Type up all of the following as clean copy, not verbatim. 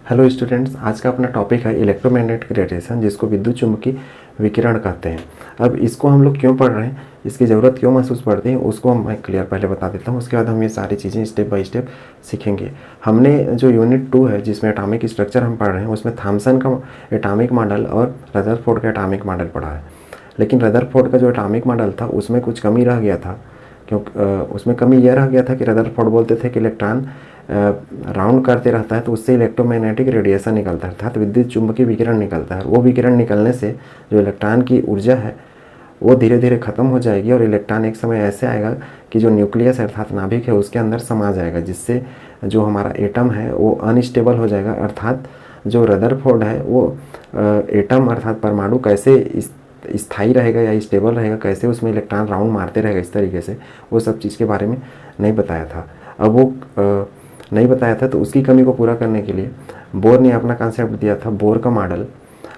Hello students, आज का अपना टॉपिक है इलेक्ट्रोमैग्नेटिक रेडिएशन, जिसको विद्युत चुम्बकीय विकिरण कहते हैं। अब इसको हम लोग क्यों पढ़ रहे हैं, इसकी ज़रूरत क्यों महसूस पड़ती है, उसको मैं क्लियर पहले बता देता हूँ। उसके बाद हम ये सारी चीज़ें स्टेप बाय स्टेप सीखेंगे। हमने जो यूनिट 2 है, जिसमें एटॉमिक स्ट्रक्चर हम पढ़ रहे हैं, उसमें थॉम्सन का एटॉमिक मॉडल और रदरफोर्ड का एटॉमिक मॉडल पढ़ा है। लेकिन रदरफोर्ड का जो एटॉमिक मॉडल था उसमें कुछ कमी रह गया था, क्योंकि उसमें कमी यह रह गया था कि रदरफोर्ड बोलते थे कि इलेक्ट्रॉन राउंड करते रहता है तो उससे इलेक्ट्रोमैग्नेटिक रेडिएशन निकलता है, अर्थात विद्युत चुम्बकीय विकिरण निकलता है। वो विकिरण निकलने से जो इलेक्ट्रॉन की ऊर्जा है वो धीरे धीरे ख़त्म हो जाएगी और इलेक्ट्रॉन एक समय ऐसे आएगा कि जो न्यूक्लियस अर्थात नाभिक है उसके अंदर समा जाएगा, जिससे जो हमारा एटम है वो अनस्टेबल हो जाएगा। अर्थात जो रदरफोर्ड है वो एटम अर्थात परमाणु कैसे स्थायी रहेगा या स्टेबल रहेगा, कैसे उसमें इलेक्ट्रॉन राउंड मारते रहेगा इस तरीके से, वो सब चीज़ के बारे में नहीं बताया था। अब वो नहीं बताया था तो उसकी कमी को पूरा करने के लिए बोर ने अपना कॉन्सेप्ट दिया था, बोर का मॉडल।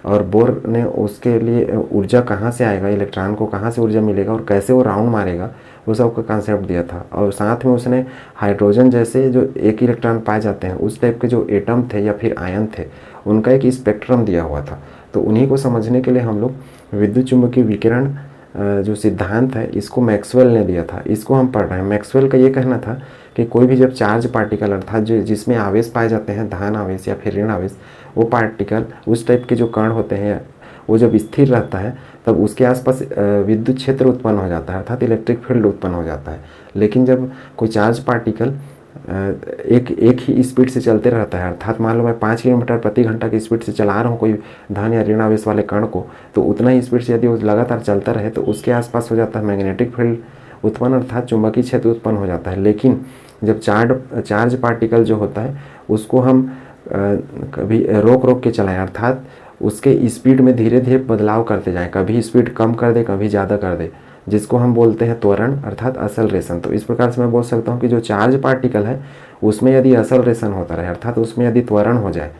और बोर ने उसके लिए ऊर्जा कहाँ से आएगा, इलेक्ट्रॉन को कहाँ से ऊर्जा मिलेगा और कैसे वो राउंड मारेगा, वो सब का कॉन्सेप्ट दिया था। और साथ में उसने हाइड्रोजन जैसे जो एक इलेक्ट्रॉन पाए जाते हैं उस टाइप के जो एटम थे या फिर आयन थे, उनका एक स्पेक्ट्रम दिया हुआ था। तो उन्हीं को समझने के लिए हम लोग विद्युत चुम्बकीय विकिरण जो सिद्धांत है इसको मैक्सवेल ने दिया था, इसको हम पढ़ रहे हैं। मैक्सवेल का ये कहना था कि कोई भी जब चार्ज पार्टिकल अर्थात जो जिसमें आवेश पाए जाते हैं, धन आवेश या फिर ऋण आवेश, वो पार्टिकल उस टाइप के जो कण होते हैं वो जब स्थिर रहता है तब उसके आसपास विद्युत क्षेत्र उत्पन्न हो जाता है, अर्थात इलेक्ट्रिक फील्ड उत्पन्न हो जाता है। लेकिन जब कोई चार्ज पार्टिकल एक ही स्पीड से चलते रहता है, अर्थात मान लो मैं 5 किलोमीटर प्रति घंटा की स्पीड से चला रहा हूँ कोई धन या ऋण आवेश वाले कण को, तो उतना ही स्पीड से यदि वो लगातार चलता रहे तो उसके आसपास हो जाता है मैग्नेटिक फील्ड उत्पन्न, अर्थात चुंबकीय क्षेत्र उत्पन्न हो जाता है। लेकिन जब चार्ज पार्टिकल जो होता है उसको हम कभी रोक रोक के चलाएं, अर्थात उसके स्पीड में धीरे धीरे बदलाव करते जाएं, कभी स्पीड कम कर दे कभी ज़्यादा कर दे, जिसको हम बोलते हैं त्वरण अर्थात असलरेशन। तो इस प्रकार से मैं बोल सकता हूँ कि जो चार्ज पार्टिकल है उसमें यदि असलरेशन होता रहे, अर्थात उसमें यदि त्वरण हो जाए,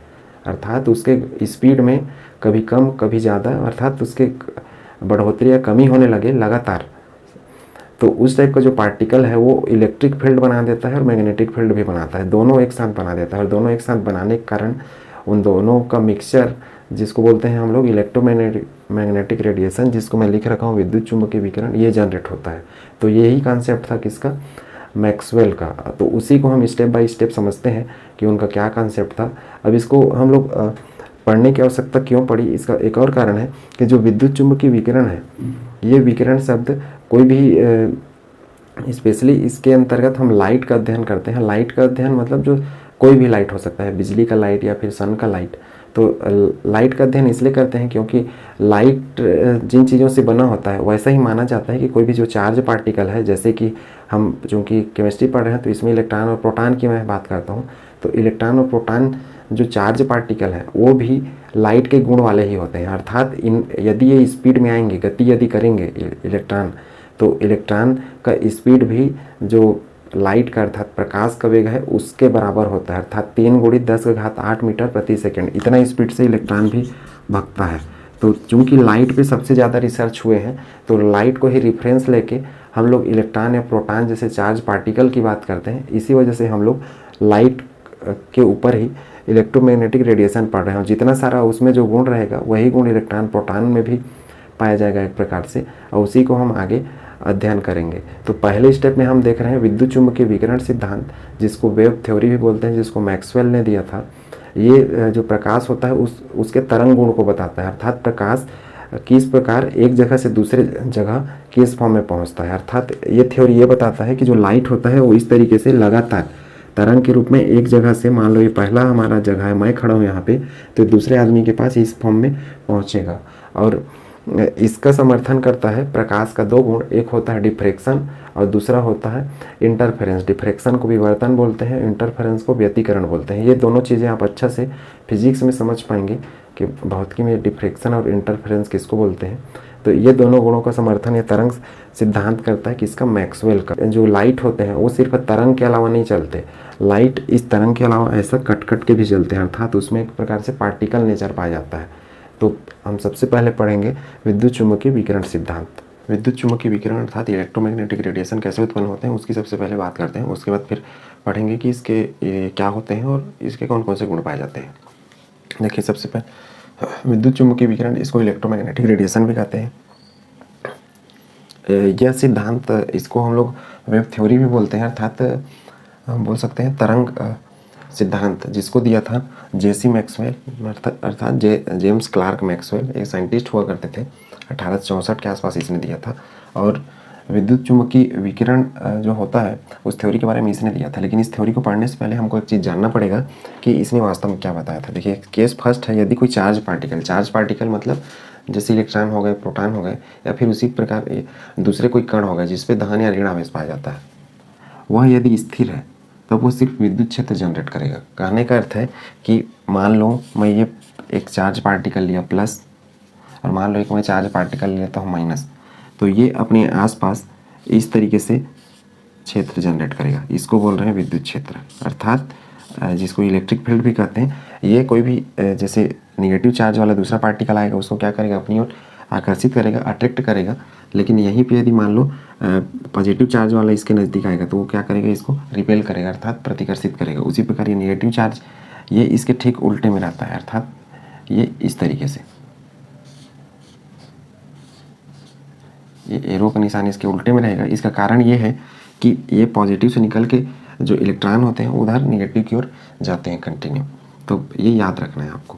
अर्थात उसके स्पीड में कभी कम कभी ज़्यादा, अर्थात उसके बढ़ोतरी या कमी होने लगे लगातार, तो उस टाइप का जो पार्टिकल है वो इलेक्ट्रिक फील्ड बना देता है और मैग्नेटिक फील्ड भी बनाता है, दोनों एक साथ बना देता है। और दोनों एक साथ बनाने के कारण उन दोनों का मिक्सचर, जिसको बोलते हैं हम लोग इलेक्ट्रोमैग्नेटिक रेडिएशन, जिसको मैं लिख रखा हूँ विद्युत चुम्बकीय विकिरण, ये जनरेट होता है। तो यही कॉन्सेप्ट था किसका, मैक्सवेल का। तो उसी को हम स्टेप बाय स्टेप समझते हैं कि उनका क्या कॉन्सेप्ट था। अब इसको हम लोग पढ़ने की आवश्यकता क्यों पड़ी, इसका एक और कारण है कि जो विद्युत चुम्बकीय विकिरण है, ये विकिरण शब्द कोई भी स्पेशली इसके अंतर्गत हम लाइट का अध्ययन करते हैं। लाइट का अध्ययन मतलब जो कोई भी लाइट हो सकता है, बिजली का लाइट या फिर सन का लाइट। तो लाइट का अध्ययन इसलिए करते हैं क्योंकि लाइट जिन चीज़ों से बना होता है वैसा ही माना जाता है कि कोई भी जो चार्ज पार्टिकल है, जैसे कि हम चूँकि केमिस्ट्री पढ़ रहे हैं तो इसमें इलेक्ट्रॉन और प्रोटॉन की मैं बात करता हूँ, तो इलेक्ट्रॉन और प्रोटॉन जो चार्ज पार्टिकल है वो भी लाइट के गुण वाले ही होते हैं। अर्थात यदि ये स्पीड में आएंगे, गति यदि करेंगे इलेक्ट्रॉन, तो इलेक्ट्रॉन का स्पीड भी जो लाइट का अर्थात प्रकाश का वेग है उसके बराबर होता है, अर्थात 3 × 10⁸ मीटर प्रति सेकंड, इतना स्पीड से इलेक्ट्रॉन भी भागता है। तो चूंकि लाइट पे सबसे ज़्यादा रिसर्च हुए हैं तो लाइट को ही रेफरेंस लेके हम लोग इलेक्ट्रॉन या प्रोटॉन जैसे चार्ज पार्टिकल की बात करते हैं। इसी वजह से हम लोग लाइट के ऊपर ही इलेक्ट्रोमैग्नेटिक रेडिएशन पढ़ रहे हैं। जितना सारा उसमें जो गुण रहेगा वही गुण इलेक्ट्रॉन प्रोटॉन में भी पाया जाएगा एक प्रकार से, और उसी को हम आगे अध्ययन करेंगे। तो पहले स्टेप में हम देख रहे हैं विद्युत चुम्बकीय विकिरण सिद्धांत, जिसको वेव थ्योरी भी बोलते हैं, जिसको मैक्सवेल ने दिया था। ये जो प्रकाश होता है उसके तरंग गुण को बताता है, अर्थात प्रकाश किस प्रकार एक जगह से दूसरे जगह किस फॉर्म में पहुंचता है। अर्थात ये थ्योरी ये बताता है कि जो लाइट होता है वो इस तरीके से लगातार तरंग के रूप में एक जगह से, मान लो ये पहला हमारा जगह है, मैं खड़ा हूँ यहाँ पे, तो दूसरे आदमी के पास इस फॉर्म में पहुँचेगा। और इसका समर्थन करता है प्रकाश का दो गुण, एक होता है डिफ्रैक्शन और दूसरा होता है इंटरफेरेंस। डिफ्रैक्शन को विवर्तन बोलते हैं, इंटरफेरेंस को व्यतिकरण बोलते हैं। ये दोनों चीज़ें आप अच्छा से फिजिक्स में समझ पाएंगे कि भौतिकी में डिफ्रैक्शन और इंटरफेरेंस किसको बोलते हैं। तो ये दोनों गुणों का समर्थन ये तरंग सिद्धांत करता है कि इसका मैक्सवेल का। जो लाइट होते हैं वो सिर्फ तरंग के अलावा नहीं चलते, लाइट इस तरंग के अलावा ऐसा कट कट के भी चलते हैं, अर्थात उसमें एक प्रकार से पार्टिकल नेचर पाया जाता है। तो हम सबसे पहले पढ़ेंगे विद्युत चुम्बकीय विकिरण सिद्धांत। विद्युत चुम्बकीय विकिरण अर्थात इलेक्ट्रोमैग्नेटिक रेडिएशन कैसे उत्पन्न होते हैं उसकी सबसे पहले बात करते हैं। उसके बाद फिर पढ़ेंगे कि इसके क्या होते हैं और इसके कौन कौन से गुण पाए जाते हैं। देखिए सबसे पहले विद्युत चुम्बकीय विकिरण, इसको इलेक्ट्रोमैग्नेटिक रेडिएशन भी कहते हैं। यह सिद्धांत, इसको हम लोग वेव थ्योरी भी बोलते हैं, अर्थात हम बोल सकते हैं तरंग सिद्धांत, जिसको दिया था जेसी मैक्सवेल, अर्थात जेम्स क्लार्क मैक्सवेल, एक साइंटिस्ट हुआ करते थे। 1864 के आसपास इसने दिया था। और विद्युत चुम्बकीय विकिरण जो होता है उस थ्योरी के बारे में इसने दिया था। लेकिन इस थ्योरी को पढ़ने से पहले हमको एक चीज़ जानना पड़ेगा कि इसने वास्तव में क्या बताया था। देखिए केस फर्स्ट है, यदि कोई चार्ज पार्टिकल मतलब जैसे इलेक्ट्रॉन हो गए, प्रोटॉन हो गए, या फिर उसी प्रकार दूसरे कोई कण हो गए जिस पे धन या ऋण आवेश पाया जाता है, वह यदि स्थिर है तब वो सिर्फ विद्युत क्षेत्र जनरेट करेगा। कहने का अर्थ है कि मान लो मैं ये एक चार्ज पार्टिकल लिया प्लस, और मान लो एक मैं चार्ज पार्टिकल लेता हूँ माइनस, तो ये अपने आसपास इस तरीके से क्षेत्र जनरेट करेगा। इसको बोल रहे हैं विद्युत क्षेत्र, अर्थात जिसको इलेक्ट्रिक फील्ड भी कहते हैं। ये कोई भी जैसे निगेटिव चार्ज वाला दूसरा पार्टिकल आएगा उसको क्या करेगा, अपनी ओर आकर्षित करेगा, अट्रैक्ट करेगा। लेकिन यहीं पे यदि मान लो पॉजिटिव चार्ज वाला इसके नज़दीक आएगा तो वो क्या करेगा, इसको रिपेल करेगा, अर्थात प्रतिकर्षित करेगा। उसी प्रकार ये निगेटिव चार्ज ये इसके ठीक उल्टे में रहता है, अर्थात ये इस तरीके से, ये एरो का निशान इसके उल्टे में रहेगा। इसका कारण ये है कि ये पॉजिटिव से निकल के जो इलेक्ट्रॉन होते हैं उधर निगेटिव की ओर जाते हैं कंटिन्यू। तो ये याद रखना है आपको।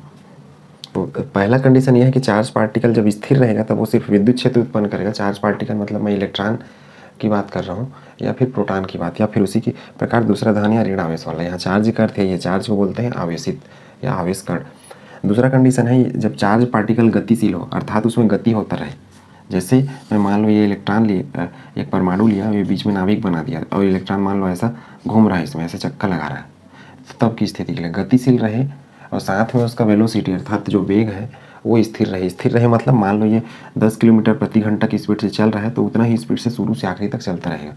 तो पहला कंडीशन ये है कि चार्ज पार्टिकल जब स्थिर रहेगा तब वो सिर्फ विद्युत क्षेत्र उत्पन्न करेगा। चार्ज पार्टिकल मतलब मैं इलेक्ट्रॉन की बात कर रहा हूँ, या फिर प्रोटॉन की बात, या फिर उसी की प्रकार दूसरा धन या ऋण आवेश वाला। यहाँ चार्ज का अर्थ है, ये चार्ज को बोलते हैं आवेशित या आवेश कण। दूसरा कंडीशन है जब चार्ज पार्टिकल गतिशील हो, अर्थात उसमें गति होता रहे। जैसे मैं मान लो ये इलेक्ट्रॉन लिए, एक परमाणु लिया, ये बीच में नाभिक बना दिया, और इलेक्ट्रॉन मान लो ऐसा घूम रहा है, इसमें ऐसे चक्कर लगा रहा है, तो तब की स्थिति के लिए गतिशील रहे और साथ में उसका वेलोसिटी अर्थात जो वेग है वो स्थिर रहे। स्थिर रहे मतलब मान लो ये 10 किलोमीटर प्रति घंटा की स्पीड से चल रहा है तो उतना ही स्पीड से शुरू से आखिरी तक चलता रहेगा।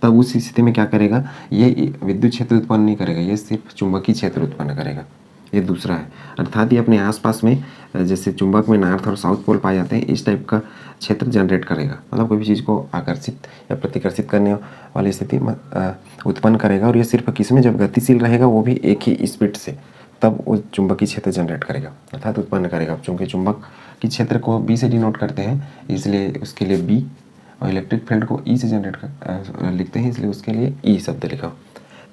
तब उस स्थिति में क्या करेगा, ये विद्युत क्षेत्र उत्पन्न नहीं करेगा, ये सिर्फ चुंबकीय क्षेत्र उत्पन्न करेगा। ये दूसरा है, अर्थात ये अपने आसपास में जैसे चुंबक में नॉर्थ और साउथ पोल पाए जाते हैं, इस टाइप का क्षेत्र जनरेट करेगा। मतलब कोई भी चीज़ को आकर्षित या प्रतिकर्षित करने वाली स्थिति उत्पन्न करेगा। और ये सिर्फ किस में, जब गतिशील रहेगा वो भी एक ही स्पीड से, तब वो चुंबकीय क्षेत्र जनरेट करेगा अर्थात उत्पन्न करेगा। चूँकि चुंबक की क्षेत्र को बी से डिनोट करते हैं इसलिए उसके लिए बी, और इलेक्ट्रिक फील्ड को ई से जनरेट लिखते हैं इसलिए उसके लिए ई शब्द लिखा।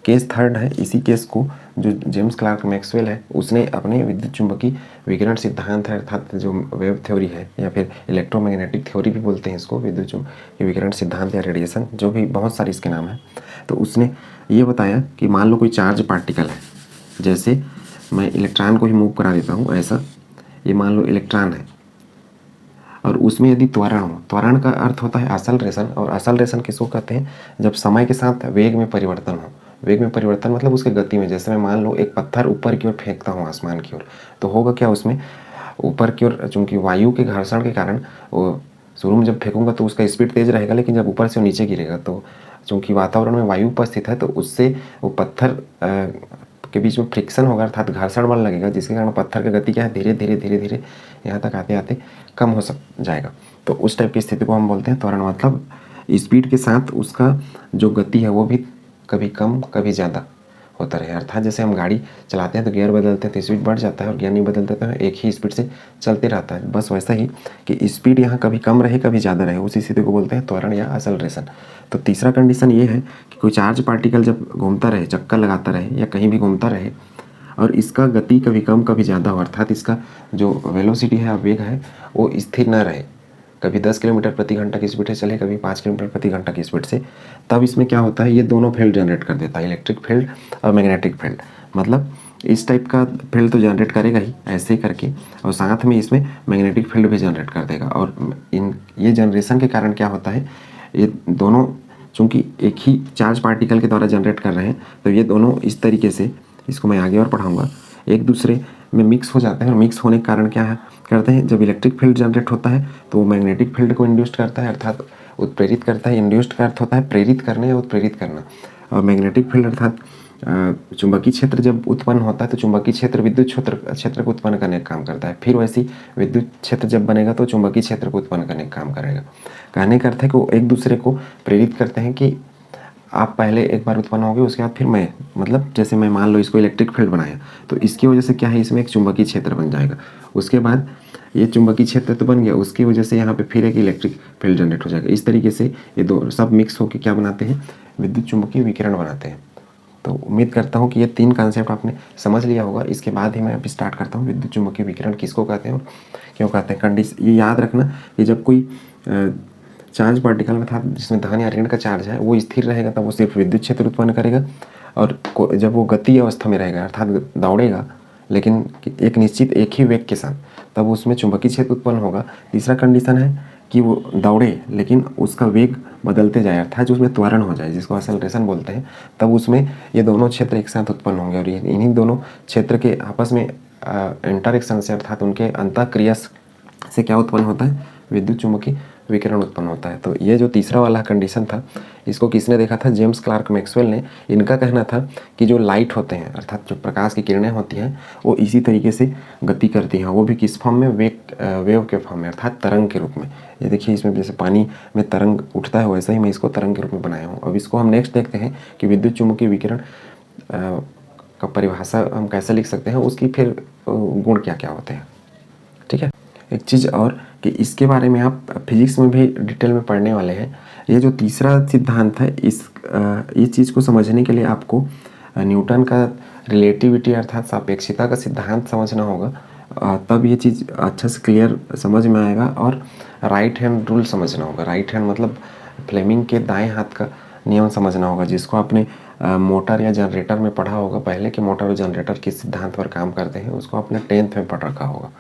केस थर्ड है, इसी केस को जो जेम्स क्लार्क मैक्सवेल है उसने अपने विद्युत चुंबकीय विकिरण सिद्धांत है, अर्थात जो वेव थ्योरी है या फिर इलेक्ट्रोमैग्नेटिक थ्योरी भी बोलते हैं इसको, विद्युत चुंबकीय विकिरण सिद्धांत या रेडिएशन, जो भी बहुत सारे इसके नाम हैं। तो उसने ये बताया कि मान लो कोई चार्ज पार्टिकल है, जैसे मैं इलेक्ट्रॉन को ही मूव करा देता हूँ ऐसा, ये मान लो इलेक्ट्रॉन है और उसमें यदि त्वरण हो, त्वरण का अर्थ होता है असलरेशन, और असलरेशन किसको कहते हैं, जब समय के साथ वेग में परिवर्तन हो। वेग में परिवर्तन मतलब उसके गति में, जैसे मैं मान लो एक पत्थर ऊपर की ओर फेंकता हूँ आसमान की ओर, तो होगा क्या उसमें ऊपर की ओर, चूँकि वायु के घर्षण के कारण वो शुरू में जब फेंकूंगा तो उसका स्पीड तेज रहेगा, लेकिन जब ऊपर से नीचे गिरेगा तो चूँकि वातावरण में वायु उपस्थित है तो उससे वो पत्थर के बीच में फ्रिक्शन होगा अर्थात घर्षण बल लगेगा, जिसके कारण पत्थर की गति क्या है, धीरे धीरे धीरे धीरे यहाँ तक आते आते कम हो जाएगा। तो उस टाइप की स्थिति को हम बोलते हैं त्वरण। मतलब स्पीड के साथ उसका जो गति है वो भी कभी कम कभी ज़्यादा होता रहे। अर्थात जैसे हम गाड़ी चलाते हैं तो गियर बदलते हैं तो स्पीड बढ़ जाता है, और गियर नहीं बदलते तो एक ही स्पीड से चलते रहता है। बस वैसा ही कि स्पीड यहाँ कभी कम रहे कभी ज़्यादा रहे, उसी स्थिति को बोलते हैं त्वरण या असलरेशन। तो तीसरा कंडीशन ये है कि कोई चार्ज पार्टिकल जब घूमता रहे, चक्कर लगाता रहे या कहीं भी घूमता रहे, और इसका गति कभी कम कभी ज़्यादा हो, अर्थात इसका जो वेलोसिटी है, वेग है, वो स्थिर न रहे, कभी 10 किलोमीटर प्रति घंटा की स्पीड से चले, कभी 5 किलोमीटर प्रति घंटा की स्पीड से, तब इसमें क्या होता है, ये दोनों फील्ड जनरेट कर देता है, इलेक्ट्रिक फील्ड और मैग्नेटिक फील्ड। मतलब इस टाइप का फील्ड तो जनरेट करेगा ही ऐसे ही करके, और साथ में इसमें मैग्नेटिक फील्ड भी जनरेट कर देगा। और ये जनरेशन के कारण क्या होता है, ये दोनों चूँकि एक ही चार्ज पार्टिकल के द्वारा जनरेट कर रहे हैं, तो ये दोनों इस तरीके से, इसको मैं आगे और पढ़ाऊँगा, एक दूसरे में मिक्स हो जाते हैं। और मिक्स होने के कारण क्या है करते हैं, जब इलेक्ट्रिक फील्ड जनरेट होता है तो वो मैग्नेटिक फील्ड को इंड्यूस करता है, अर्थात उत्प्रेरित करता है। इंड्यूस्ड का अर्थ होता है प्रेरित करने या उत्प्रेरित करना, और मैग्नेटिक फील्ड अर्थात चुंबकीय क्षेत्र जब उत्पन्न होता है तो चुंबकीय क्षेत्र विद्युत क्षेत्र को उत्पन्न करने का काम करता है। फिर वैसी विद्युत क्षेत्र जब बनेगा तो चुंबकीय क्षेत्र को उत्पन्न करने का काम करेगा। कहने का अर्थ है कि वो एक दूसरे को प्रेरित करते हैं कि आप पहले एक बार उत्पन्न होगे, उसके बाद फिर मैं मतलब जैसे मैं मान लो इसको इलेक्ट्रिक फील्ड बनाया, तो इसकी वजह से क्या है, इसमें एक चुंबकीय क्षेत्र बन जाएगा। उसके बाद ये चुंबकीय क्षेत्र तो बन गया, उसकी वजह से यहाँ पे फिर एक इलेक्ट्रिक फील्ड जनरेट हो जाएगा। इस तरीके से ये दो सब मिक्स होकर क्या बनाते हैं, विद्युत चुंबकीय विकिरण बनाते हैं। तो उम्मीद करता हूँ कि ये 3 कॉन्सेप्ट आपने समझ लिया होगा। इसके बाद ही मैं अभी स्टार्ट करता हूँ विद्युत चुंबकीय विकिरण किसको कहते हैं और क्यों कहते हैं। ये याद रखना कि जब कोई चार्ज पार्टिकल में था जिसमें धन या ऋण का चार्ज है वो स्थिर रहेगा तब वो सिर्फ विद्युत क्षेत्र उत्पन्न करेगा, और जब वो गति अवस्था में रहेगा अर्थात दौड़ेगा लेकिन एक निश्चित एक ही वेग के साथ, तब उसमें चुंबकीय क्षेत्र उत्पन्न होगा। तीसरा कंडीशन है कि वो दौड़े लेकिन उसका वेग बदलते जाए अर्थात जो उसमें त्वरण हो जाए, जिसको एक्सेलरेशन बोलते हैं, तब उसमें ये दोनों क्षेत्र एक साथ उत्पन्न होंगे और इन्हीं दोनों क्षेत्र के आपस में इंटरेक्शन से अर्थात उनके अंतःक्रिया से क्या उत्पन्न होता है, विद्युत चुंबकीय विकिरण उत्पन्न होता है। तो ये जो तीसरा वाला कंडीशन था इसको किसने देखा था, जेम्स क्लार्क मैक्सवेल ने। इनका कहना था कि जो लाइट होते हैं अर्थात जो प्रकाश की किरणें होती हैं वो इसी तरीके से गति करती हैं, वो भी किस फॉर्म में, वेव के फॉर्म में अर्थात तरंग के रूप में। ये देखिए इसमें जैसे पानी में तरंग उठता है वैसे ही मैं इसको तरंग के रूप में बनाया हूँ। अब इसको हम नेक्स्ट देखते हैं कि विद्युत चुंबकीय विकिरण का परिभाषा हम कैसे लिख सकते हैं, उसकी फिर गुण क्या क्या होते हैं। ठीक है, एक चीज़ और कि इसके बारे में आप फिजिक्स में भी डिटेल में पढ़ने वाले हैं। ये जो तीसरा सिद्धांत है ये चीज़ को समझने के लिए आपको न्यूटन का रिलेटिविटी अर्थात सापेक्षिता का सिद्धांत समझना होगा, तब ये चीज़ अच्छा से क्लियर समझ में आएगा। और राइट हैंड रूल समझना होगा। राइट हैंड मतलब फ्लेमिंग के दाएं हाथ का नियम समझना होगा, जिसको आपने मोटर या जनरेटर में पढ़ा होगा पहले कि मोटर और जनरेटर किस सिद्धांत पर काम करते हैं, उसको आपने 10th में पढ़ रखा होगा।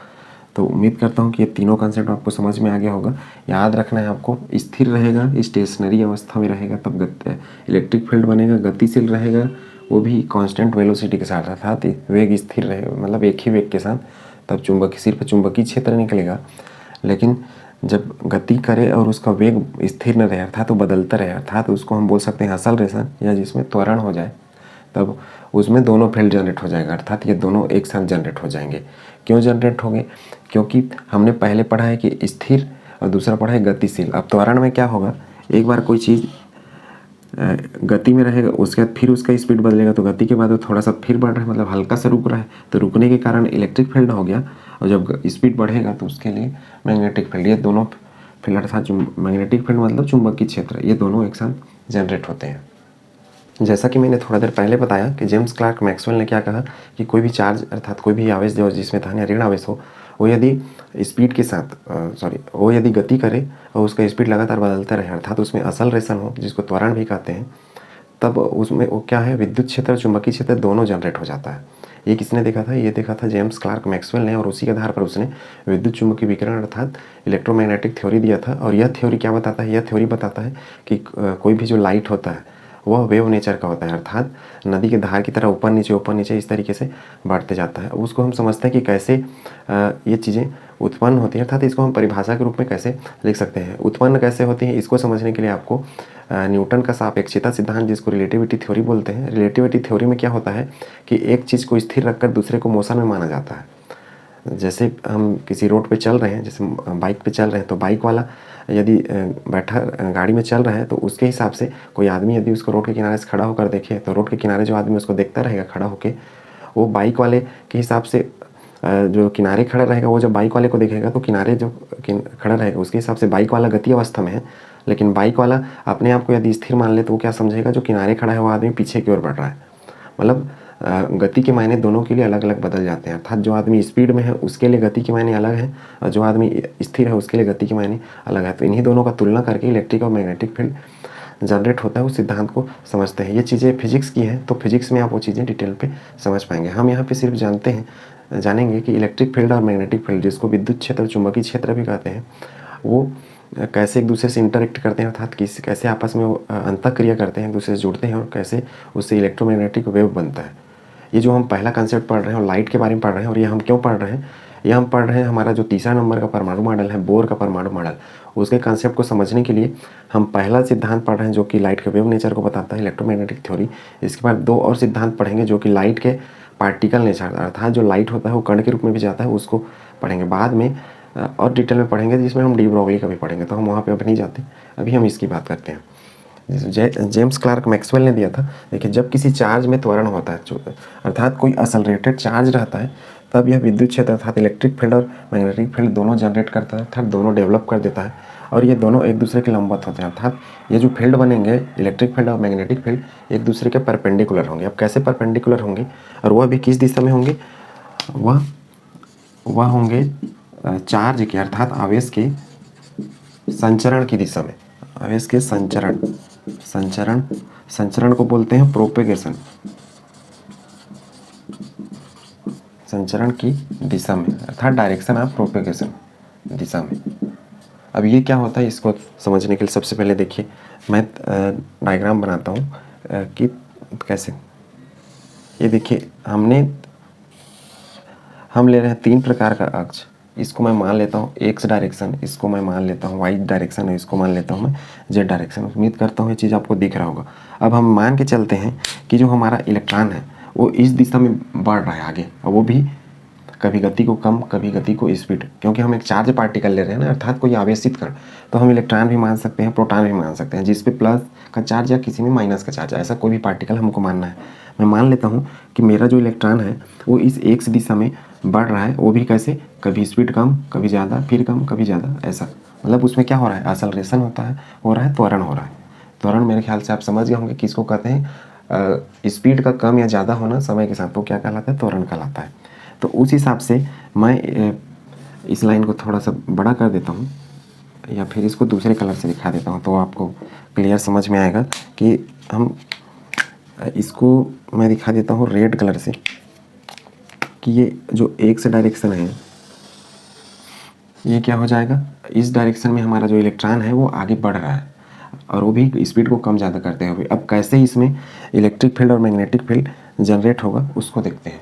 तो उम्मीद करता हूँ कि ये तीनों कॉन्सेप्ट आपको समझ में आ गया होगा। याद रखना है आपको, स्थिर रहेगा, स्टेशनरी अवस्था में रहेगा तब इलेक्ट्रिक फील्ड बनेगा, गतिशील रहेगा वो भी कांस्टेंट वेलोसिटी के साथ अर्थात वेग स्थिर रहेगा मतलब एक ही वेग के साथ, तब सिर्फ चुंबकीय क्षेत्र निकलेगा। लेकिन जब गति करे और उसका वेग स्थिर न रहे अर्थात वो बदलता रहे अर्थात उसको हम बोल सकते हैं एक्सेलरेशन या जिसमें त्वरण हो जाए, तब उसमें दोनों फील्ड जनरेट हो जाएगा अर्थात ये दोनों एक साथ जनरेट हो जाएंगे। क्यों जनरेट होंगे, क्योंकि हमने पहले पढ़ा है कि स्थिर और दूसरा पढ़ा है गतिशील। अब त्वरण में क्या होगा, एक बार कोई चीज़ गति में रहेगा उसके बाद फिर उसका स्पीड बदलेगा, तो गति के बाद वो थोड़ा सा फिर बढ़ रहा है मतलब हल्का सा रुक रहा है, तो रुकने के कारण इलेक्ट्रिक फील्ड हो गया, और जब स्पीड बढ़ेगा तो उसके लिए मैग्नेटिक फील्ड। ये दोनों फील्ड अर्थात मैग्नेटिक फील्ड मतलब चुंबकीय क्षेत्र, ये दोनों एक साथ जनरेट होते हैं। जैसा कि मैंने थोड़ा देर पहले बताया कि जेम्स क्लार्क मैक्सवेल ने क्या कहा कि कोई भी चार्ज अर्थात कोई भी आवेश जो जिसमें धन या ऋण आवेश हो, वो यदि स्पीड के साथ वो यदि गति करे और उसका स्पीड लगातार बदलता रहे अर्थात उसमें एक्सेलरेशन हो जिसको त्वरण भी कहते हैं, तब उसमें वो क्या है, विद्युत क्षेत्र चुंबकीय क्षेत्र दोनों जनरेट हो जाता है। ये किसने देखा था, ये देखा था जेम्स क्लार्क मैक्सवेल ने, और उसी के आधार पर उसने विद्युत चुंबकीय विकिरण अर्थात इलेक्ट्रोमैग्नेटिक थ्योरी दिया था। और यह थ्योरी क्या बताता है, यह थ्योरी बताता है कि कोई भी जो लाइट होता है वह वेव नेचर का होता है अर्थात नदी के धार की तरह ऊपर नीचे इस तरीके से बढ़ते जाता है। उसको हम समझते हैं कि कैसे ये चीज़ें उत्पन्न होती हैं अर्थात इसको हम परिभाषा के रूप में कैसे लिख सकते हैं। उत्पन्न कैसे होती हैं इसको समझने के लिए आपको न्यूटन का सापेक्षिता सिद्धांत जिसको रिलेटिविटी थ्योरी बोलते हैं, रिलेटिविटी थ्योरी में क्या होता है कि एक चीज़ को स्थिर रखकर दूसरे को मोशन में माना जाता है। जैसे हम किसी रोड पे चल रहे हैं, जैसे बाइक पे चल रहे हैं, तो बाइक वाला यदि बैठा गाड़ी में चल रहा है तो उसके हिसाब से कोई आदमी यदि उसको रोड के किनारे से खड़ा होकर देखे तो रोड के किनारे जो आदमी उसको देखता रहेगा खड़ा होकर, वो बाइक वाले के हिसाब से जो किनारे खड़ा रहेगा वो जब बाइक वाले को देखेगा तो किनारे जो खड़ा रहेगा उसके हिसाब से बाइक वाला गति अवस्था में है, लेकिन बाइक वाला अपने आप को यदि स्थिर मान ले तो वो क्या समझेगा, जो किनारे खड़ा है वो आदमी पीछे की ओर बढ़ रहा है। मतलब गति के मायने दोनों के लिए अलग अलग बदल जाते हैं अर्थात जो आदमी स्पीड में है उसके लिए गति के मायने अलग है और जो आदमी स्थिर है उसके लिए गति के मायने अलग है। तो इन्हीं दोनों का तुलना करके इलेक्ट्रिक और मैग्नेटिक फील्ड जनरेट होता है, उस सिद्धांत को समझते हैं। ये चीज़ें फिजिक्स की हैं तो फिजिक्स में आप वो चीज़ें डिटेल पे समझ पाएंगे। हम यहाँ पे सिर्फ जानेंगे कि इलेक्ट्रिक फील्ड और मैग्नेटिक फील्ड जिसको विद्युत क्षेत्र चुंबकीय क्षेत्र भी कहते हैं, वो कैसे एक दूसरे से इंटरेक्ट करते हैं अर्थात कैसे आपस में अंतःक्रिया करते हैं, एक दूसरे से जुड़ते हैं और कैसे उससे इलेक्ट्रोमैग्नेटिक वेव बनता है। ये जो हम पहला कंसेप्ट पढ़ रहे हैं और लाइट के बारे में पढ़ रहे हैं, और ये हम क्यों पढ़ रहे हैं, ये हम पढ़ रहे हैं हमारा जो तीसरा नंबर का परमाणु मॉडल है, बोर का परमाणु मॉडल, उसके कंसेप्ट को समझने के लिए हम पहला सिद्धांत पढ़ रहे हैं जो कि लाइट के वेव नेचर को बताता है, इलेक्ट्रोमैग्नेटिक थ्योरी। इसके बाद 2 और सिद्धांत पढ़ेंगे जो कि लाइट के पार्टिकल नेचर अर्थात जो लाइट होता है वो कण के रूप में भी जाता है, उसको पढ़ेंगे बाद में और डिटेल में पढ़ेंगे जिसमें हम डी ब्रोगली का भी पढ़ेंगे, तो हम वहाँ पे अभी नहीं जाते, अभी हम इसकी बात करते हैं। जेम्स क्लार्क मैक्सवेल ने दिया था। देखिए, जब किसी चार्ज में त्वरण होता है, अर्थात कोई असलरेटेड चार्ज रहता है, तब यह विद्युत क्षेत्र अर्थात इलेक्ट्रिक फील्ड और मैग्नेटिक फील्ड दोनों जनरेट करता है, अर्थात दोनों डेवलप कर देता है, और ये दोनों एक दूसरे के लंबवत होते हैं। अर्थात ये जो फील्ड बनेंगे, इलेक्ट्रिक फील्ड और मैग्नेटिक फील्ड, एक दूसरे के परपेंडिकुलर होंगे। अब कैसे परपेंडिकुलर होंगे, और वह भी किस दिशा में होंगे? वह होंगे चार्ज के, अर्थात आवेश के संचरण की दिशा में। आवेश के संचरण को बोलते हैं प्रोपेगेशन। संचरण की दिशा में, अर्थात डायरेक्शन ऑफ प्रोपेगेशन, दिशा में। अब ये क्या होता है, इसको समझने के लिए सबसे पहले देखिए, मैं डायग्राम बनाता हूँ कि कैसे। ये देखिए, हम ले रहे हैं 3 प्रकार का अक्ष। इसको मैं मान लेता हूँ एक्स डायरेक्शन, इसको मैं मान लेता हूँ वाई डायरेक्शन, और इसको मान लेता हूँ मैं जेड डायरेक्शन। उम्मीद करता हूँ ये चीज़ आपको दिख रहा होगा। अब हम मान के चलते हैं कि जो हमारा इलेक्ट्रॉन है वो इस दिशा में बढ़ रहा है आगे, और वो भी कभी गति को कम, कभी गति को स्पीड, क्योंकि हम एक चार्ज पार्टिकल ले रहे हैं ना, अर्थात कोई आवेशित कण। तो हम इलेक्ट्रॉन भी मान सकते हैं, प्रोटॉन भी मान सकते हैं, जिस पे प्लस का चार्ज या किसी में माइनस का चार्ज, ऐसा कोई भी पार्टिकल हमको मानना है। मैं मान लेता हूँ कि मेरा जो इलेक्ट्रॉन है वो इस एक्स दिशा में बढ़ रहा है, वो भी कैसे, कभी स्पीड कम, कभी ज़्यादा, फिर कम, कभी ज़्यादा, ऐसा। मतलब उसमें क्या हो रहा है, एक्सेलरेशन होता है, हो रहा है, त्वरण हो रहा है। त्वरण मेरे ख्याल से आप समझ गए होंगे किसको कहते हैं। स्पीड का कम या ज़्यादा होना समय के साथ, वो क्या कहलाता है, त्वरण कहलाता है। तो उस हिसाब से मैं इस लाइन को थोड़ा सा बड़ा कर देता हूँ, या फिर इसको दूसरे कलर से दिखा देता हूँ, तो आपको क्लियर समझ में आएगा कि हम इसको मैं दिखा देता हूँ रेड कलर से, कि ये जो एक्स डायरेक्शन है ये क्या हो जाएगा, इस डायरेक्शन में हमारा जो इलेक्ट्रॉन है वो आगे बढ़ रहा है, और वो भी स्पीड को कम ज़्यादा करते हुए। अब कैसे इसमें इलेक्ट्रिक फील्ड और मैग्नेटिक फील्ड जनरेट होगा उसको देखते हैं।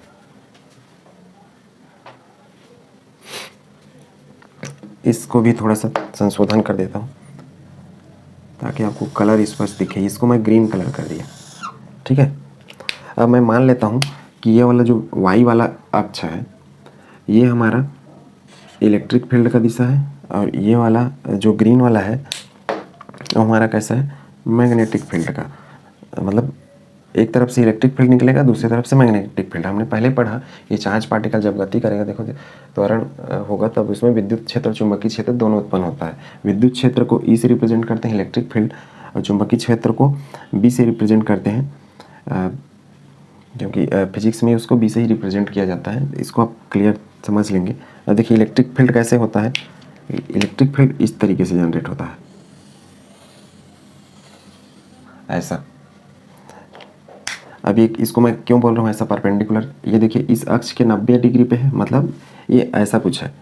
इसको भी थोड़ा सा संशोधन कर देता हूँ ताकि आपको कलर स्पष्ट दिखे। इसको मैं ग्रीन कलर कर दिया, ठीक है। अब मैं मान लेता हूँ कि ये वाला जो वाई वाला अक्ष है ये हमारा इलेक्ट्रिक फील्ड का दिशा है, और ये वाला जो ग्रीन वाला है वो हमारा कैसा है, मैग्नेटिक फील्ड का। मतलब एक तरफ से इलेक्ट्रिक फील्ड निकलेगा, दूसरी तरफ से मैग्नेटिक फील्ड। हमने पहले पढ़ा ये चार्ज पार्टिकल जब गति करेगा, देखो त्वरण होगा, तब उसमें विद्युत क्षेत्र और चुंबकीय क्षेत्र दोनों उत्पन्न होता है। विद्युत क्षेत्र को ई से रिप्रेजेंट करते हैं इलेक्ट्रिक फील्ड, और चुंबकीय क्षेत्र को बी से रिप्रेजेंट करते हैं, क्योंकि फिजिक्स में उसको बी से ही रिप्रेजेंट किया जाता है। इसको आप क्लियर समझ लेंगे। अब देखिए इलेक्ट्रिक फील्ड कैसे होता है, इलेक्ट्रिक फील्ड इस तरीके से जनरेट होता है, ऐसा। अब ये इसको मैं क्यों बोल रहा हूँ ऐसा परपेंडिकुलर, ये देखिए इस अक्ष के 90 डिग्री पे है, मतलब ये ऐसा कुछ है,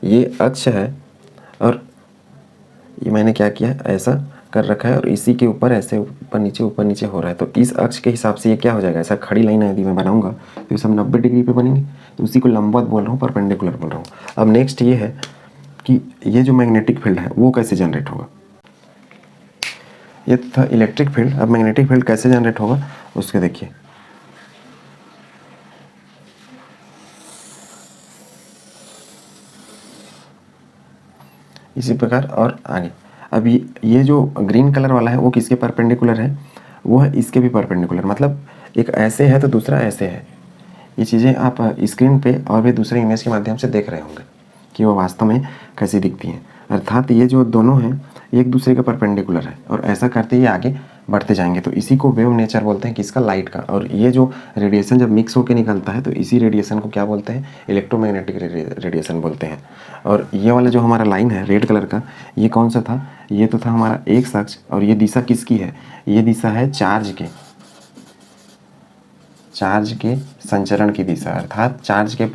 ये अक्ष है, और ये मैंने क्या किया, ऐसा कर रखा है, और इसी के ऊपर ऐसे ऊपर नीचे हो रहा है। तो इस अक्ष के हिसाब से ये क्या हो जाएगा, ऐसा खड़ी लाइन यदि मैं बनाऊंगा तो ये सब 90 डिग्री पे बनेंगे, तो उसी को लंबवत बोल रहा हूँ, परपेंडिकुलर बोल रहा हूँ। अब नेक्स्ट ये है कि ये जो मैग्नेटिक फील्ड है वो कैसे जनरेट होगा। ये था इलेक्ट्रिक फील्ड, अब मैग्नेटिक फील्ड कैसे जनरेट होगा उसके देखिए। इसी प्रकार और आगे। अब ये जो ग्रीन कलर वाला है वो किसके परपेंडिकुलर है, वो है इसके भी परपेंडिकुलर। मतलब एक ऐसे है तो दूसरा ऐसे है। ये चीज़ें आप स्क्रीन पे और भी दूसरे इमेज के माध्यम से देख रहे होंगे कि वो वास्तव में कैसी दिखती हैं। अर्थात ये जो दोनों हैं एक दूसरे के परपेंडिकुलर है, और ऐसा करते ही आगे बढ़ते जाएंगे। तो इसी को वेव नेचर बोलते हैं, किसका, लाइट का। और ये जो रेडिएशन जब मिक्स होकर निकलता है तो इसी रेडिएशन को क्या बोलते हैं, इलेक्ट्रोमैग्नेटिक रेडिएशन बोलते हैं। और ये वाला जो हमारा लाइन है रेड कलर का, ये कौन सा था, ये तो था हमारा एक अक्ष, और ये दिशा किसकी है, ये दिशा है चार्ज के संचरण की दिशा, अर्थात चार्ज के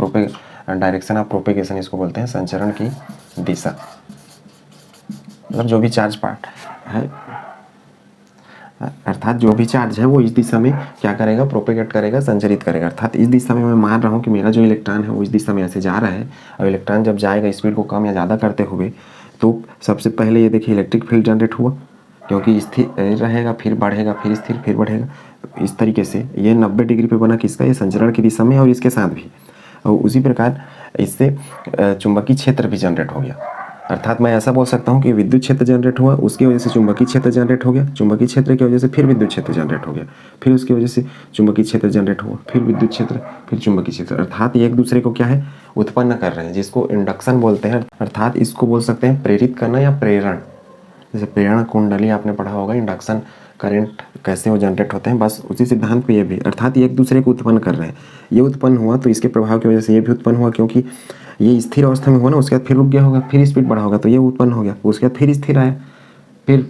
डायरेक्शन ऑफ प्रोपेगेशन, इसको बोलते हैं संचरण की दिशा। मतलब जो भी चार्ज पार्ट है, अर्थात जो भी चार्ज है वो इस दिशा में क्या करेगा, प्रोपेगेट करेगा, संचरित करेगा। अर्थात इस दिशा में मैं मान रहा हूँ कि मेरा जो इलेक्ट्रॉन है वो इस दिशा में ऐसे जा रहा है, और इलेक्ट्रॉन जब जाएगा स्पीड को कम या ज़्यादा करते हुए, तो सबसे पहले ये देखिए इलेक्ट्रिक फील्ड जनरेट हुआ, क्योंकि स्थिर रहेगा, फिर बढ़ेगा, फिर स्थिर, फिर बढ़ेगा। इस तरीके से ये 90 डिग्री पे बना किसका, ये संचरण की दिशा में, और इसके साथ भी। और उसी प्रकार इससे चुंबकीय क्षेत्र भी जनरेट हो गया। अर्थात मैं ऐसा बोल सकता हूँ कि विद्युत क्षेत्र जनरेट हुआ, उसकी वजह से चुंबकीय क्षेत्र जनरेट हो गया, चुंबकीय क्षेत्र की वजह से फिर विद्युत क्षेत्र जनरेट हो गया, फिर उसकी वजह से चुंबकीय क्षेत्र जनरेट हुआ, फिर विद्युत क्षेत्र, फिर चुंबकीय क्षेत्र। अर्थात ये एक दूसरे को क्या है, उत्पन्न कर रहे हैं, जिसको इंडक्शन बोलते हैं। अर्थात इसको बोल सकते हैं प्रेरित करना या प्रेरण। जैसे प्रेरण कुंडली आपने पढ़ा होगा, इंडक्शन करंट कैसे वो जनरेट होते हैं, बस उसी सिद्धांत पे ये भी। अर्थात ये एक दूसरे को उत्पन्न कर रहे हैं। ये उत्पन्न हुआ तो इसके प्रभाव की वजह से ये भी उत्पन्न हुआ, क्योंकि ये स्थिर अवस्था में हुआ ना, उसके बाद फिर रुक गया होगा, फिर स्पीड बढ़ा होगा तो ये उत्पन्न हो गया, उसके बाद फिर स्थिर आया, फिर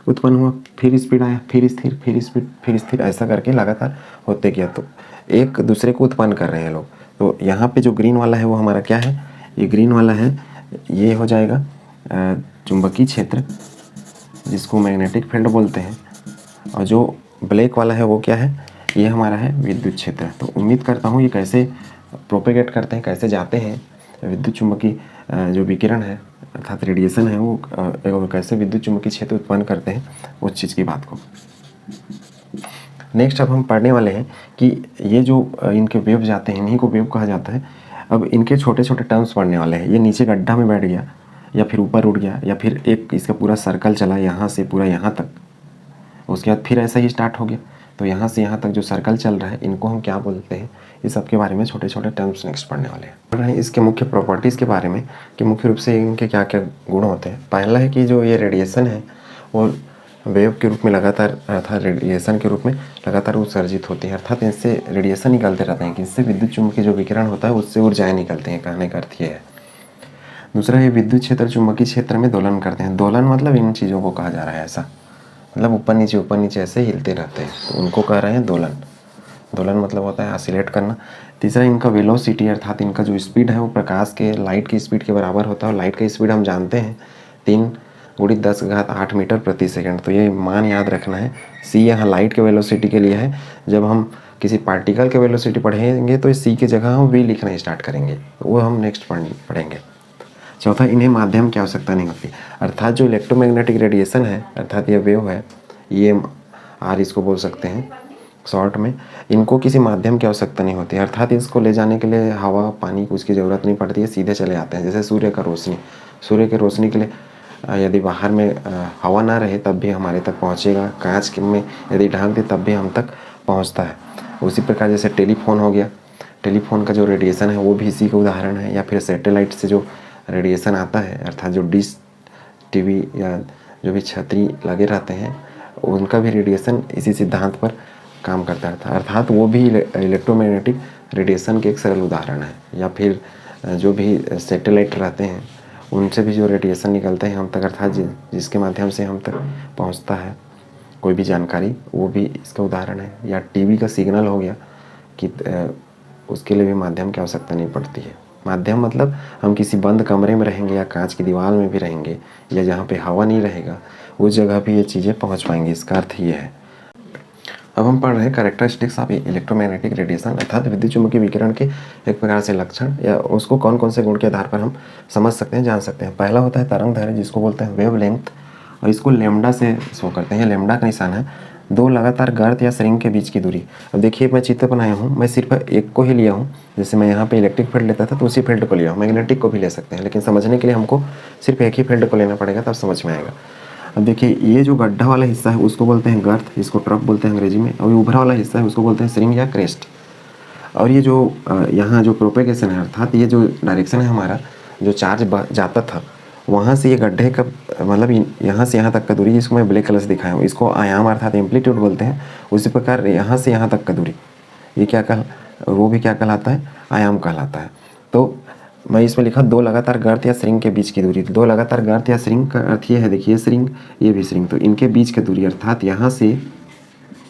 उत्पन्न हुआ, फिर स्पीड आया, फिर स्थिर, फिर स्पीड, फिर स्थिर, ऐसा करके लगातार होते गया। तो एक दूसरे को उत्पन्न कर रहे हैं लोग। तो यहाँ पे जो ग्रीन वाला है वो हमारा क्या है, ये ग्रीन वाला है, ये हो जाएगा चुंबकीय क्षेत्र, जिसको मैग्नेटिक फील्ड बोलते हैं। और जो ब्लैक वाला है वो क्या है, ये हमारा है विद्युत क्षेत्र। तो उम्मीद करता हूँ ये कैसे प्रोपेगेट करते हैं, कैसे जाते हैं विद्युत चुम्बकीय जो विकिरण है अर्थात रेडिएशन है वो कैसे विद्युत चुम्बकीय क्षेत्र उत्पन्न करते हैं, उस चीज़ की बात को। नेक्स्ट अब हम पढ़ने वाले हैं कि ये जो इनके वेव जाते हैं, इन्हीं को वेव कहा जाता है। अब इनके छोटे छोटे टर्म्स पढ़ने वाले हैं। ये नीचे गड्ढा में बैठ गया, या फिर ऊपर उड़ गया, या फिर एक इसका पूरा सर्कल चला यहाँ से पूरा यहाँ तक, उसके बाद फिर ऐसा ही स्टार्ट हो गया। तो यहाँ से यहाँ तक जो सर्कल चल रहा है, इनको हम क्या बोलते हैं, इस सब के बारे में छोटे छोटे टर्म्स नेक्स्ट पढ़ने वाले हैं। पढ़ रहे हैं इसके मुख्य प्रॉपर्टीज़ के बारे में कि मुख्य रूप से इनके क्या क्या गुण होते हैं। पहला है कि जो ये रेडिएशन है वो वेव के रूप में लगातार अर्थात रेडिएशन के रूप में लगातार उत्सर्जित होती है। अर्थात इनसे रेडिएशन निकलते रहते हैं कि इससे विद्युत चुम्बकीय जो विकिरण होता है उससे ऊर्जाएँ निकलती हैं, कहने का अर्थ ये है। दूसरा ये विद्युत क्षेत्र चुम्बकीय क्षेत्र में दोलन करते हैं। दोलन मतलब इन चीज़ों को कहा जा रहा है, ऐसा मतलब ऊपर नीचे ऐसे हिलते रहते हैं, तो उनको कह रहे हैं दोलन। दोलन मतलब होता है ऑसिलेट करना। तीसरा इनका वेलोसिटी अर्थात इनका जो स्पीड है वो प्रकाश के लाइट की स्पीड के बराबर होता है। और लाइट का स्पीड हम जानते हैं 3×10⁸ मीटर प्रति सेकंड। तो ये मान याद रखना है। सी यहाँ लाइट के वेलोसिटी के लिए है। जब हम किसी पार्टिकल के वेलोसिटी पढ़ेंगे तो सी की जगह हम वी लिखना स्टार्ट करेंगे, वो हम नेक्स्ट पढ़ेंगे। चौथा, इन्हें माध्यम की आवश्यकता नहीं होती। अर्थात जो इलेक्ट्रोमैग्नेटिक रेडिएशन है अर्थात ये वेव है, EMR इसको बोल सकते हैं शॉर्ट में, इनको किसी माध्यम की आवश्यकता नहीं होती। अर्थात इसको ले जाने के लिए हवा पानी की उसकी ज़रूरत नहीं पड़ती है, सीधे चले आते हैं। जैसे सूर्य का रोशनी, सूर्य की रोशनी के लिए यदि बाहर में हवा ना रहे तब भी हमारे तक पहुँचेगा। कांच में यदि ढांक दे तब भी हम तक पहुँचता है। उसी प्रकार जैसे टेलीफोन हो गया, टेलीफोन का जो रेडिएशन है वो भी इसी का उदाहरण है। या फिर सैटेलाइट से जो रेडिएशन आता है अर्थात जो डिश टीवी या जो भी छतरी लगे रहते हैं उनका भी रेडिएशन इसी सिद्धांत पर काम करता है। अर्थात वो भी इलेक्ट्रोमैग्नेटिक रेडिएशन के एक सरल उदाहरण है। या फिर जो भी सैटेलाइट रहते हैं उनसे भी जो रेडिएशन निकलते हैं हम तक अर्थात जिसके माध्यम से हम तक पहुंचता है कोई भी जानकारी, वो भी इसका उदाहरण है। या टीवी का सिग्नल हो गया कि उसके लिए भी माध्यम की आवश्यकता नहीं पड़ती है। माध्यम मतलब हम किसी बंद कमरे में रहेंगे या कांच की दीवार में भी रहेंगे या जहाँ पे हवा नहीं रहेगा उस जगह भी ये चीज़ें पहुँच पाएंगी, इसका अर्थ ये है। अब हम पढ़ रहे हैं कैरेक्टरिस्टिक्स ऑफ इलेक्ट्रोमैग्नेटिक रेडिएशन अर्थात विद्युत चुम्बकीय विकिरण के एक प्रकार से लक्षण या उसको कौन कौन से गुण के आधार पर हम समझ सकते हैं, जान सकते हैं। पहला होता है तरंग दैर्घ्य, जिसको बोलते हैं वेव लेंथ, और इसको लेमडा से शो करते हैं। लेमडा का निशान है दो लगातार गर्त या श्रृंग के बीच की दूरी। अब देखिए मैं चित्र बनाया हूँ, मैं सिर्फ एक को ही लिया हूँ। जैसे मैं यहाँ पे इलेक्ट्रिक फील्ड लेता था तो उसी फील्ड को लिया हूँ। मैग्नेटिक को भी ले सकते हैं, लेकिन समझने के लिए हमको सिर्फ एक ही फील्ड को लेना पड़ेगा, तब समझ में आएगा। अब देखिए ये जो गड्ढा वाला हिस्सा है उसको बोलते हैं गर्त, इसको ट्रफ बोलते हैं अंग्रेजी में। और ये उभरा वाला हिस्सा है उसको बोलते हैं श्रृंग या क्रेस्ट। और ये जो यहाँ जो प्रोपेगेशन है अर्थात ये जो डायरेक्शन है हमारा जो चार्ज जाता था वहाँ से ये गड्ढे का मतलब यहाँ से यहाँ तक का दूरी, जिसको मैं ब्लैक कलर से दिखाया हूँ, इसको आयाम अर्थात एम्पलीट्यूड बोलते हैं। उसी प्रकार यहाँ से यहाँ तक का दूरी ये क्या वो भी क्या कहलाता है, आयाम कहलाता है। तो मैं इसमें लिखा दो लगातार गर्त या श्रृंग के बीच की दूरी। दो लगातार गर्त या श्रृंग का अर्थ ये है, देखिए श्रृंग ये भी श्रृंग, तो इनके बीच की दूरी अर्थात यहाँ से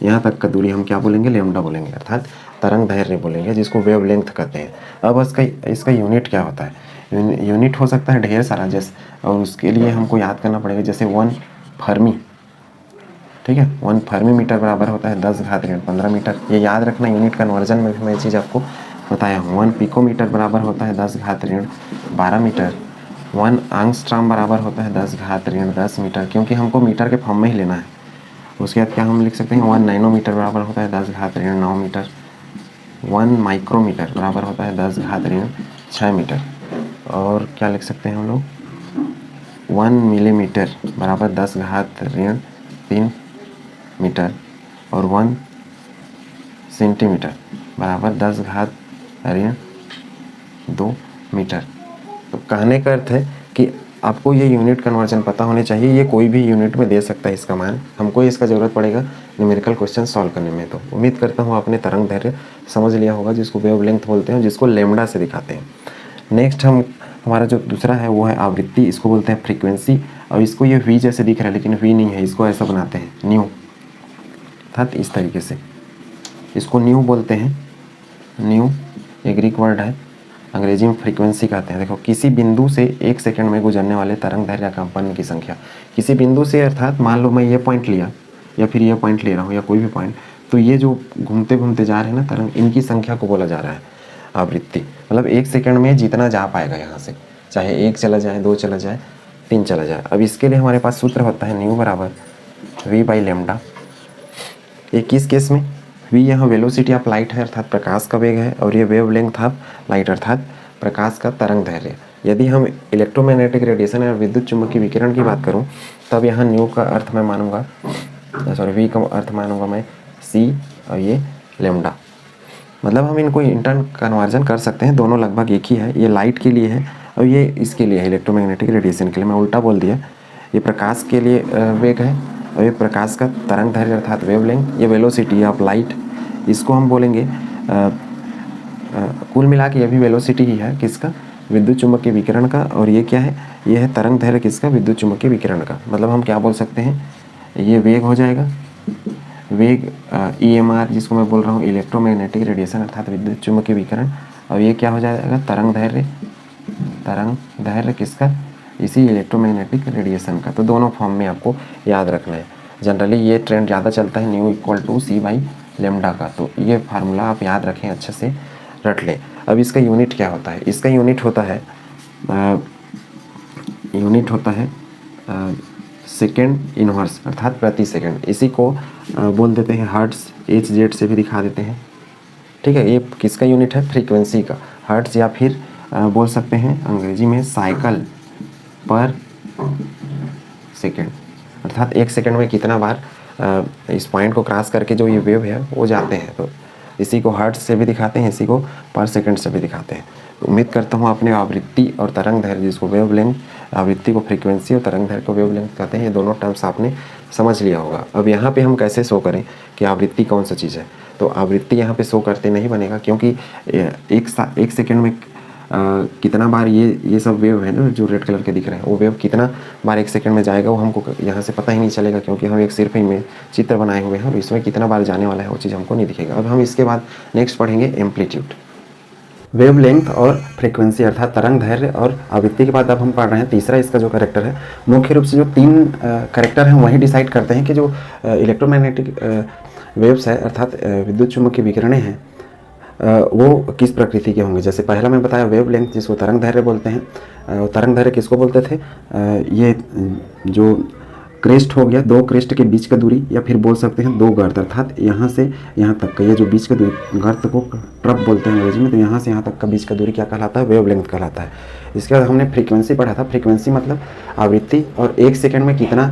यहाँ तक का दूरी हम क्या बोलेंगे, लेमडा बोलेंगे अर्थात तरंग दैर्घ्य बोलेंगे, जिसको वेव लेंथ कहते हैं। अब इसका यूनिट क्या होता है, यूनिट हो सकता है ढेर सारा, जैसे और उसके लिए हमको याद करना पड़ेगा। जैसे 1 फर्मी, ठीक है, 1 फर्मी मीटर बराबर होता है 10⁻15 मीटर। ये याद रखना, यूनिट कन्वर्जन में भी मैं ये चीज़ आपको बताया हूँ। 1 पिकोमीटर बराबर होता है 10⁻12 मीटर। 1 एंगस्ट्रॉम बराबर होता है 10⁻10 मीटर, क्योंकि हमको मीटर के फॉर्म में ही लेना है। उसके बाद क्या हम लिख सकते हैं, 1 नैनोमीटर बराबर होता है 10⁻9 मीटर। 1 माइक्रोमीटर बराबर होता है 10⁻6 मीटर। और क्या लिख सकते हैं हम लोग, 1 मिलीमीटर बराबर 10 घात ऋण 3 मीटर और 1 सेंटीमीटर बराबर 10 घात ऋण 2 मीटर। तो कहने का अर्थ है कि आपको ये यूनिट कन्वर्जन पता होने चाहिए। ये कोई भी यूनिट में दे सकता है इसका मान, हमको इसका ज़रूरत पड़ेगा न्यूमेरिकल क्वेश्चन सॉल्व करने में। तो उम्मीद करता हूँ आपने तरंग दैर्घ्य समझ लिया होगा, जिसको वेवलेंथ बोलते हैं, जिसको लैम्बडा से दिखाते हैं। नेक्स्ट हमारा जो दूसरा है वो है आवृत्ति, इसको बोलते हैं फ्रीक्वेंसी। और इसको ये वी जैसे दिख रहा है लेकिन वी नहीं है, इसको ऐसा बनाते हैं न्यू, अर्थात इस तरीके से इसको न्यू बोलते हैं। न्यू ये ग्रीक वर्ड है, अंग्रेजी में फ्रीक्वेंसी कहते हैं। देखो, किसी बिंदु से 1 सेकंड में गुजरने वाले तरंग दैर्घ्य या कंपन की संख्या। किसी बिंदु से अर्थात मान लो मैं ये पॉइंट लिया या फिर ये पॉइंट ले रहा हूँ या कोई भी पॉइंट, तो ये जो घूमते घूमते जा रहे हैं ना तरंग, इनकी संख्या को बोला जा रहा है आवृत्ति। मतलब 1 सेकंड में जितना जा पाएगा यहाँ से, चाहे 1 चला जाए, 2 चला जाए, 3 चला जाए। अब इसके लिए हमारे पास सूत्र होता है न्यू बराबर वी बाई लेमडा। ये किस केस में? वी यहाँ वेलोसिटी ऑफ लाइट है अर्थात प्रकाश का वेग है, और ये वेव लेंथ ऑफ लाइट अर्थात प्रकाश का तरंग दैर्घ्य। यदि हम इलेक्ट्रोमैग्नेटिक रेडिएशन या विद्युत चुम्बकीय विकिरण की बात करूँ, तब यहाँ न्यू का अर्थ मैं मानूंगा, सॉरी वी का अर्थ मानूंगा मैं सी, और ये लेमडा। मतलब हम इनको इंटर्न कन्वर्जन कर सकते हैं, दोनों लगभग एक ही है। ये लाइट के लिए है और ये इसके लिए है इलेक्ट्रोमैग्नेटिक रेडिएशन के लिए। मैं उल्टा बोल दिया, ये प्रकाश के लिए वेग है और ये प्रकाश का तरंग दैर्घ्य अर्थात वेवलेंथ। ये वेलोसिटी ऑफ लाइट, इसको हम बोलेंगे कुल मिला के ये भी वेलोसिटी ही है किसका? विद्युत चुम्बकीय विकिरण का। और ये क्या है? ये है तरंग दैर्घ्य किसका? विद्युत चुम्बकीय विकिरण का। मतलब हम क्या बोल सकते हैं, ये वेग हो जाएगा, वेग EMR जिसको मैं बोल रहा हूँ इलेक्ट्रोमैग्नेटिक रेडिएशन अर्थात विद्युत चुम्बकीय विकिरण। और ये क्या हो जाएगा? तरंग दैर्घ्य, तरंग दैर्घ्य किसका? इसी इलेक्ट्रोमैग्नेटिक रेडिएशन का। तो दोनों फॉर्म में आपको याद रखना है। जनरली ये ट्रेंड ज़्यादा चलता है nu equal to c by lambda का। तो ये फार्मूला आप याद रखें, अच्छे से रट लें। अब इसका यूनिट क्या होता है? इसका यूनिट होता है सेकेंड इनवर्स अर्थात प्रति सेकंड। इसी को बोल देते हैं हर्ट्ज, HZ से भी दिखा देते हैं। ठीक है, ये किसका यूनिट है? फ्रीक्वेंसी का, हर्ट्ज, या फिर बोल सकते हैं अंग्रेजी में साइकिल पर सेकेंड। अर्थात 1 सेकंड में कितना बार इस पॉइंट को क्रॉस करके जो ये वेव है वो जाते हैं। तो इसी को हर्ट्ज से भी दिखाते हैं, इसी को पर सेकंड से भी दिखाते हैं। तो उम्मीद करता हूँ आपने आवृत्ति और तरंग दैर्घ्य, जिसको वेवलेंथ, आवृत्ति को फ्रीक्वेंसी और तरंग दैर्घ्य को वेवलेंथ कहते हैं, ये दोनों टर्म्स आपने समझ लिया होगा। अब यहाँ पे हम कैसे शो करें कि आवृत्ति कौन सा चीज़ है? तो आवृत्ति यहाँ पे शो करते नहीं बनेगा, क्योंकि एक सेकेंड में कितना बार ये सब वेव है ना जो रेड कलर के दिख रहे हैं, वो वेव कितना बार 1 सेकंड में जाएगा वो हमको यहाँ से पता ही नहीं चलेगा, क्योंकि हम एक सिर्फ इमेज चित्र बनाए हुए हैं और इसमें कितना बार जाने वाला है वो चीज़ हमको नहीं दिखेगा। अब हम इसके बाद नेक्स्ट पढ़ेंगे एम्पलीट्यूड। वेवलेंथ और फ्रीक्वेंसी अर्थात तरंग दैर्घ्य और आवृत्ति के बाद अब हम पढ़ रहे हैं तीसरा इसका जो कैरेक्टर है। मुख्य रूप से जो 3 कैरेक्टर हैं वही डिसाइड करते हैं कि जो इलेक्ट्रोमैग्नेटिक वेव्स है अर्थात विद्युत चुम्बकीय विकिरणें हैं वो किस प्रकृति के होंगे। जैसे पहला मैं बताया वेवलेंथ, जिसको तरंग दैर्घ्य बोलते हैं। तरंग दैर्घ्य किसको बोलते थे? ये जो क्रेस्ट हो गया, 2 क्रेस्ट के बीच का दूरी, या फिर बोल सकते हैं 2 गर्त अर्थात यहाँ से यहाँ तक का ये जो बीच का दूरी, गर्त को ट्रप बोलते हैं अंग्रेजी में। तो यहाँ से यहाँ तक का बीच का दूरी क्या कहलाता है? वेवलेंथ कहलाता है। इसके बाद हमने फ्रीक्वेंसी पढ़ा था। फ्रीक्वेंसी मतलब आवृत्ति, और 1 सेकंड में कितना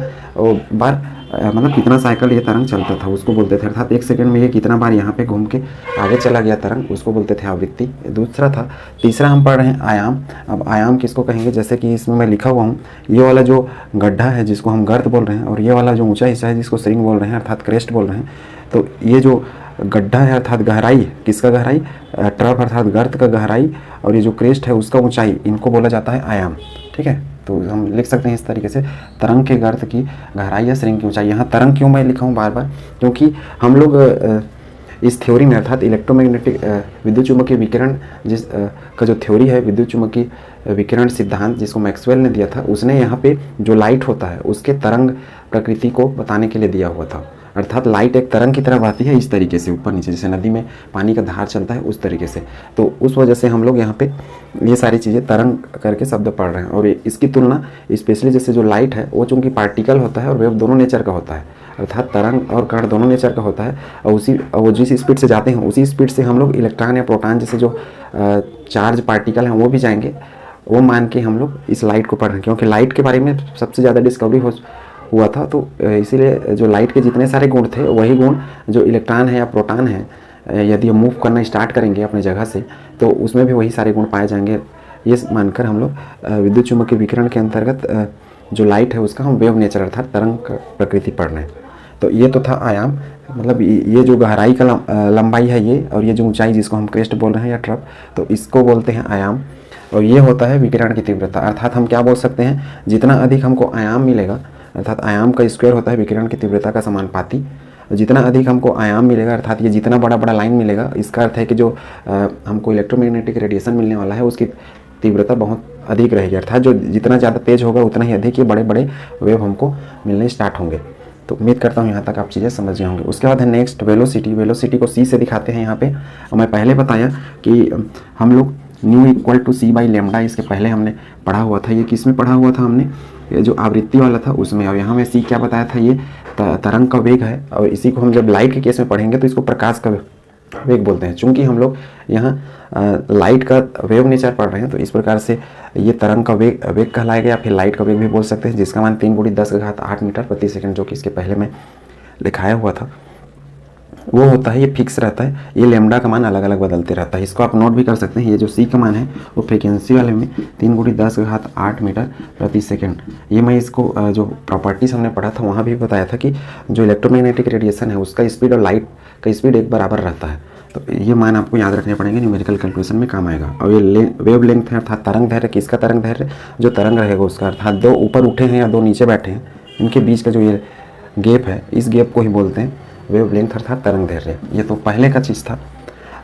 बार मतलब कितना साइकिल ये तरंग चलता था उसको बोलते थे। अर्थात 1 सेकंड में ये कितना बार यहाँ पे घूम के आगे चला गया तरंग, उसको बोलते थे आवृत्ति। दूसरा था। तीसरा हम पढ़ रहे हैं आयाम। अब आयाम किसको कहेंगे? जैसे कि इसमें मैं लिखा हुआ हूँ, ये वाला जो गड्ढा है जिसको हम गर्त बोल रहे हैं, और ये वाला जो ऊंचा हिस्सा है जिसको श्रिंग बोल रहे हैं अर्थात क्रेस्ट बोल रहे हैं। तो ये जो गड्ढा है अर्थात गहराई, किसका गहराई? ट्रफ अर्थात गर्त का गहराई, और ये जो क्रेस्ट है उसका ऊंचाई, इनको बोला जाता है आयाम। ठीक है, तो हम लिख सकते हैं इस तरीके से, तरंग के गर्त की गहराई या श्रिंग की ऊंचाई। यहाँ तरंग क्यों मैं लिखा हूँ बार बार? क्योंकि हम लोग इस थ्योरी में अर्थात इलेक्ट्रोमैग्नेटिक विद्युत चुम्बकीय विकिरण जिस का जो थ्योरी है, विद्युत चुम्बकीय विकिरण सिद्धांत जिसको मैक्सवेल ने दिया था, उसने यहाँ पे जो लाइट होता है उसके तरंग प्रकृति को बताने के लिए दिया हुआ था। अर्थात लाइट एक तरंग की तरह बहती है इस तरीके से ऊपर नीचे, जैसे नदी में पानी का धार चलता है उस तरीके से। तो उस वजह से हम लोग यहाँ पे ये सारी चीज़ें तरंग करके शब्द पढ़ रहे हैं। और इसकी तुलना स्पेशली जैसे जो लाइट है वो चूँकि पार्टिकल होता है और वेव दोनों नेचर का होता है, अर्थात तरंग और कण दोनों नेचर का होता है, और वो जिस स्पीड से जाते हैं उसी स्पीड से हम लोग इलेक्ट्रॉन या प्रोटॉन जैसे जो चार्ज पार्टिकल हैं वो भी जाएंगे, वो मान के हम लोग इस लाइट को पढ़ रहे हैं, क्योंकि लाइट के बारे में सबसे ज़्यादा डिस्कवरी हुआ था। तो इसीलिए जो लाइट के जितने सारे गुण थे वही गुण जो इलेक्ट्रॉन है या प्रोटॉन है, यदि हम मूव करना स्टार्ट करेंगे अपने जगह से तो उसमें भी वही सारे गुण पाए जाएंगे। ये मानकर हम लोग विद्युत चुम्बकीय विकिरण के अंतर्गत जो लाइट है उसका हम वेव नेचर अर्थात तरंग प्रकृति पढ़ रहे हैं। तो ये तो था आयाम, मतलब ये जो गहराई का लंबाई है ये, और ये जो ऊंचाई जिसको हम क्रेस्ट बोल रहे हैं या ट्रफ, तो इसको बोलते हैं आयाम। और ये होता है विकिरण की तीव्रता, अर्थात हम क्या बोल सकते हैं, जितना अधिक हमको आयाम मिलेगा, अर्थात आयाम का स्क्वायर होता है विकिरण की तीव्रता का समानुपाती। जितना अधिक हमको आयाम मिलेगा, अर्थात ये जितना बड़ा बड़ा लाइन मिलेगा, इसका अर्थ है कि जो हमको इलेक्ट्रोमैग्नेटिक रेडिएशन मिलने वाला है उसकी तीव्रता बहुत अधिक रहेगी, अर्थात जो जितना ज़्यादा तेज होगा उतना ही अधिक ये बड़े बड़े वेव हमको मिलने स्टार्ट होंगे। तो उम्मीद करता हूँ यहाँ तक आप चीज़ें समझ गए होंगे। उसके बाद है नेक्स्ट वेलोसिटी। वेलोसिटी को सी से दिखाते हैं यहाँ पे। और मैं पहले बताया कि हम लोग nu equal to c by lambda, इसके पहले हमने पढ़ा हुआ था। ये किस में पढ़ा हुआ था हमने, ये जो आवृत्ति वाला था उसमें। और यहाँ में सी क्या बताया था, ये तरंग का वेग है। और इसी को हम जब लाइट के केस में पढ़ेंगे तो इसको प्रकाश का वेग बोलते हैं। चूंकि हम लोग यहाँ लाइट का वेव नेचर पढ़ रहे हैं तो इस प्रकार से ये तरंग का वेग कहलाएगा, या फिर लाइट का वेग भी बोल सकते हैं, जिसका मान 3 × 10⁸ मीटर प्रति सेकंड, जो कि इसके पहले में लिखाया हुआ था वो होता है। ये फिक्स रहता है, ये लेमडा का मान अलग अलग बदलते रहता है। इसको आप नोट भी कर सकते हैं। ये जो सी का मान है वो फ्रिक्वेंसी वाले में 3 × 10⁸ मीटर प्रति सेकंड। ये मैं इसको जो प्रॉपर्टीज हमने पढ़ा था वहाँ भी बताया था कि जो इलेक्ट्रोमैग्नेटिक रेडिएशन है उसका स्पीड और लाइट का स्पीड एक बराबर रहता है। तो ये मान आपको याद रखने पड़ेंगे, न्यूमेरिकल कैलकुलेशन में काम आएगा। और ये वेव लेंथ है, अर्थात तरंग दैर्घ्य। किसका तरंग दैर्घ्य, जो तरंग रहेगा उसका, अर्थात 2 ऊपर उठे हैं या 2 नीचे बैठे हैं, इनके बीच का जो ये गैप है, इस गैप को ही बोलते हैं वेव लेंथ अर्थात तरंग दैर्घ्य। ये तो पहले का चीज़ था।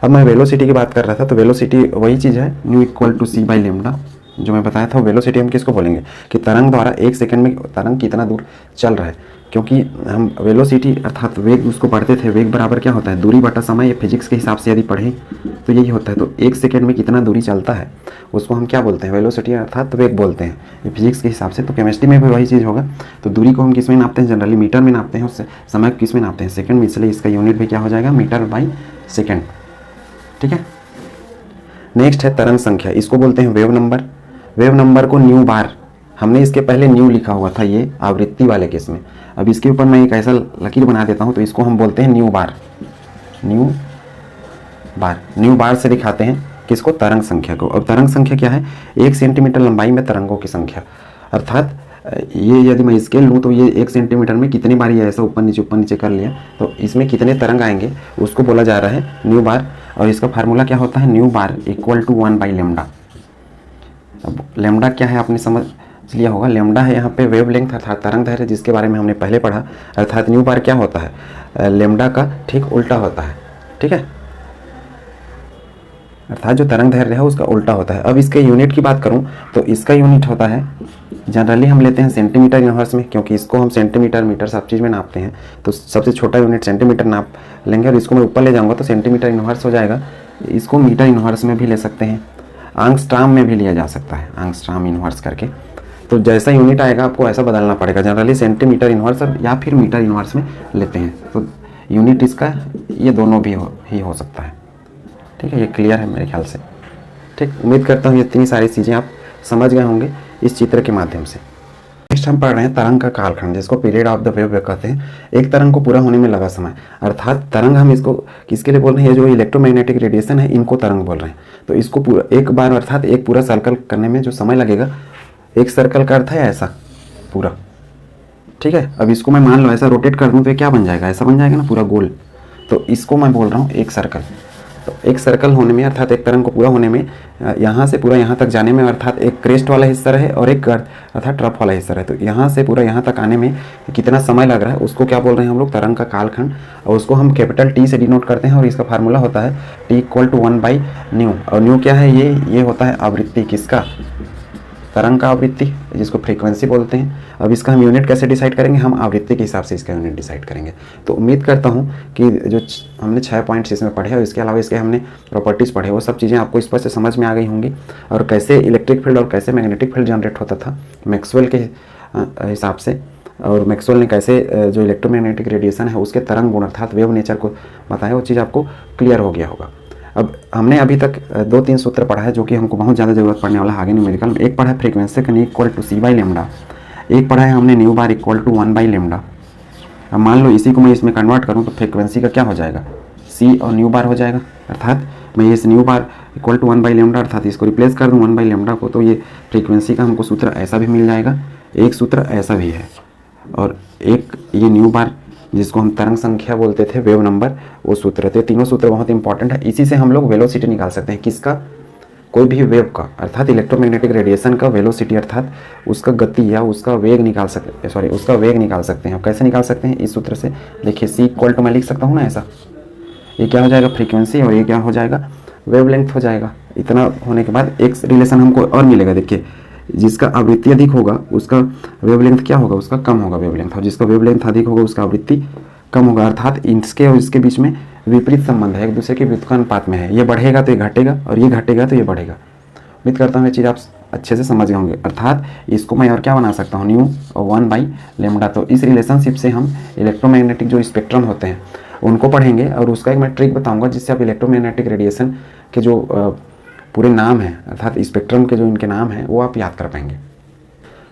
अब मैं वेलोसिटी की बात कर रहा था, तो वेलोसिटी वही चीज़ है, nu equal to c by lambda, जो मैं बताया था। वेलोसिटी हम किसको बोलेंगे कि तरंग द्वारा 1 सेकंड में तरंग कितना दूर चल रहा है। क्योंकि हम वेलोसिटी अर्थात वेग उसको पढ़ते थे, वेग बराबर क्या होता है, दूरी बटा समय। ये फिजिक्स के हिसाब से यदि पढ़ें तो यही होता है। तो 1 सेकंड में कितना दूरी चलता है उसको हम क्या बोलते हैं, वेलोसिटी अर्थात वेग बोलते हैं, ये फिजिक्स के हिसाब से। तो केमिस्ट्री में भी वही चीज़ होगा। तो दूरी को हम किस में नापते हैं, जनरली मीटर में नापते हैं, उससे समय किस में नापते हैं, सेकंड में, इसलिए इसका यूनिट भी क्या हो जाएगा, मीटर बाई सेकंड। ठीक है। नेक्स्ट है तरंग संख्या, इसको बोलते हैं वेव नंबर। वेव नंबर को न्यू बार, हमने इसके पहले न्यू लिखा हुआ था ये आवृत्ति वाले केस में। अब इसके ऊपर मैं एक ऐसा लकीर बना देता हूँ, तो इसको हम बोलते हैं न्यू बार। न्यू बार, न्यू बार से दिखाते हैं किसको, तरंग संख्या को। अब तरंग संख्या क्या है, 1 सेंटीमीटर लंबाई में तरंगों की संख्या। अर्थात ये यदि मैं स्केल लूँ तो ये 1 सेंटीमीटर में कितनी बार ये ऐसा ऊपर नीचे कर लिया, तो इसमें कितने तरंग आएंगे उसको बोला जा रहा है न्यू बार। और इसका फार्मूला क्या होता है, nu bar equal to 1 by lambda. अब लेमडा क्या है आपने समझ लिया होगा। लेमडा है यहाँ पे वेव लेंथ अर्थात तरंग दैर्घ्य, जिसके बारे में हमने पहले पढ़ा। अर्थात न्यू बार क्या होता है, लेमडा का ठीक उल्टा होता है। ठीक है, अर्थात जो तरंग दैर्घ्य है उसका उल्टा होता है। अब इसके यूनिट की बात करूँ तो इसका यूनिट होता है, जनरली हम लेते हैं सेंटीमीटर इनवर्स में, क्योंकि इसको हम सेंटीमीटर मीटर सब चीज़ में नापते हैं। तो सबसे छोटा यूनिट सेंटीमीटर नाप लेंगे, और इसको मैं ऊपर ले जाऊँगा तो सेंटीमीटर इनवर्स हो जाएगा। इसको मीटर इनवर्स में भी ले सकते हैं, आंगस्ट्राम में भी लिया जा सकता है, आंगस्ट्राम इनवर्स करके। तो जैसा यूनिट आएगा आपको ऐसा बदलना पड़ेगा। जनरली सेंटीमीटर इनवर्स या फिर मीटर इनवर्स में लेते हैं। तो यूनिट इसका ये दोनों भी हो सकता है। ठीक है, ये क्लियर है मेरे ख्याल से। ठीक, उम्मीद करता हूँ ये इतनी सारी चीज़ें आप समझ गए होंगे इस चित्र के माध्यम से। नेक्स्ट हम पढ़ रहे हैं तरंग का कालखंड, जिसको पीरियड ऑफ द वेव कहते हैं। एक तरंग को पूरा होने में लगा समय, अर्थात तरंग हम इसको किसके लिए बोल रहे हैं, ये जो इलेक्ट्रोमैग्नेटिक रेडिएशन है इनको तरंग बोल रहे हैं। तो इसको पूरा एक बार अर्थात एक पूरा सर्कल करने में जो समय लगेगा, एक सर्कल का अर्थ है ऐसा पूरा। ठीक है, अब इसको मैं मान लो ऐसा रोटेट कर दूं तो ये क्या बन जाएगा, ऐसा बन जाएगा ना पूरा गोल। तो इसको मैं बोल रहा हूँ एक सर्कल। तो एक सर्कल होने में अर्थात एक तरंग को पूरा होने में, यहाँ से पूरा यहाँ तक जाने में अर्थात एक क्रेस्ट वाला हिस्सा रहे और एक अर्थात ट्रफ वाला हिस्सा रहे, तो यहाँ से पूरा यहाँ तक आने में कितना समय लग रहा है उसको क्या बोल रहे हैं हम लोग, तरंग का कालखंड। और उसको हम कैपिटल टी से डिनोट करते हैं, और इसका फार्मूला होता है T equal to 1 by nu. और न्यू क्या है, ये होता है आवृत्ति किसका, तरंग का आवृत्ति, जिसको फ्रीक्वेंसी बोलते हैं। अब इसका हम यूनिट कैसे डिसाइड करेंगे, हम आवृत्ति के हिसाब से इसका यूनिट डिसाइड करेंगे। तो उम्मीद करता हूँ कि जो हमने 6 पॉइंट्स इसमें पढ़े और इसके अलावा इसके हमने प्रॉपर्टीज़ पढ़े, वो सब चीज़ें आपको स्पष्ट से समझ में आ गई होंगी। और कैसे इलेक्ट्रिक फील्ड और कैसे मैग्नेटिक फील्ड जनरेट होता था मैक्सवेल के हिसाब से, और मैक्सवेल ने कैसे जो इलेक्ट्रोमैग्नेटिक रेडिएशन है उसके तरंग गुण अर्थात वेव नेचर को बताया, वो चीज़ आपको क्लियर हो गया होगा। अब हमने अभी तक 2-3 सूत्र पढ़ा है जो कि हमको बहुत ज़्यादा ज़रूरत पड़ने वाला है आगे न्यूमेरिकल में। एक पढ़ा है फ्रीक्वेंसी का equal to c by lambda, एक पढ़ा है हमने nu bar equal to 1 by lambda. अब मान लो इसी को मैं इसमें कन्वर्ट करूँ तो फ्रीक्वेंसी का क्या हो जाएगा, सी और न्यू बार हो जाएगा, अर्थात मैं इस nu bar equal to 1 by lambda अर्थात इसको रिप्लेस कर दूँ 1 बाई लेमडा को, तो ये फ्रीक्वेंसी का हमको सूत्र ऐसा भी मिल जाएगा, एक सूत्र ऐसा भी है, और एक ये न्यू बार जिसको हम तरंग संख्या बोलते थे, वेव नंबर, वो सूत्र थे। तीनों सूत्र बहुत इंपॉर्टेंट है। इसी से हम लोग वेलोसिटी निकाल सकते हैं, किसका, कोई भी वेव का, अर्थात इलेक्ट्रोमैग्नेटिक रेडिएशन का वेलोसिटी अर्थात उसका गति या उसका वेग निकाल सकते, सॉरी उसका वेग निकाल सकते हैं। कैसे निकाल सकते हैं, इस सूत्र से देखिए, सी इक्वल टू मैं लिख सकता हूँ ना ऐसा, ये क्या हो जाएगा फ्रीक्वेंसी और ये क्या हो जाएगा वेवलेंथ हो जाएगा। इतना होने के बाद एक रिलेशन हमको और मिलेगा, देखिए जिसका आवृत्ति अधिक होगा उसका वेवलेंथ क्या होगा, उसका कम होगा वेवलेंथ, और जिसका वेवलेंथ अधिक होगा उसका आवृत्ति कम होगा, अर्थात इसके और इसके बीच में विपरीत संबंध है, एक दूसरे के व्युत्क्रमानुपात में है। ये बढ़ेगा तो ये घटेगा और ये घटेगा तो ये बढ़ेगा। उम्मीद करता हूँ ये चीज़ आप अच्छे से समझ गए होंगे। अर्थात इसको मैं और क्या बना सकता हूँ, न्यू और 1 बाई लेमडा। तो इस रिलेशनशिप से हम इलेक्ट्रोमैग्नेटिक जो स्पेक्ट्रम होते हैं उनको पढ़ेंगे, और उसका एक मैं ट्रिक बताऊंगा जिससे आप इलेक्ट्रोमैग्नेटिक रेडिएशन के जो पूरे नाम हैं अर्थात स्पेक्ट्रम के जो इनके नाम हैं वो आप याद कर पाएंगे।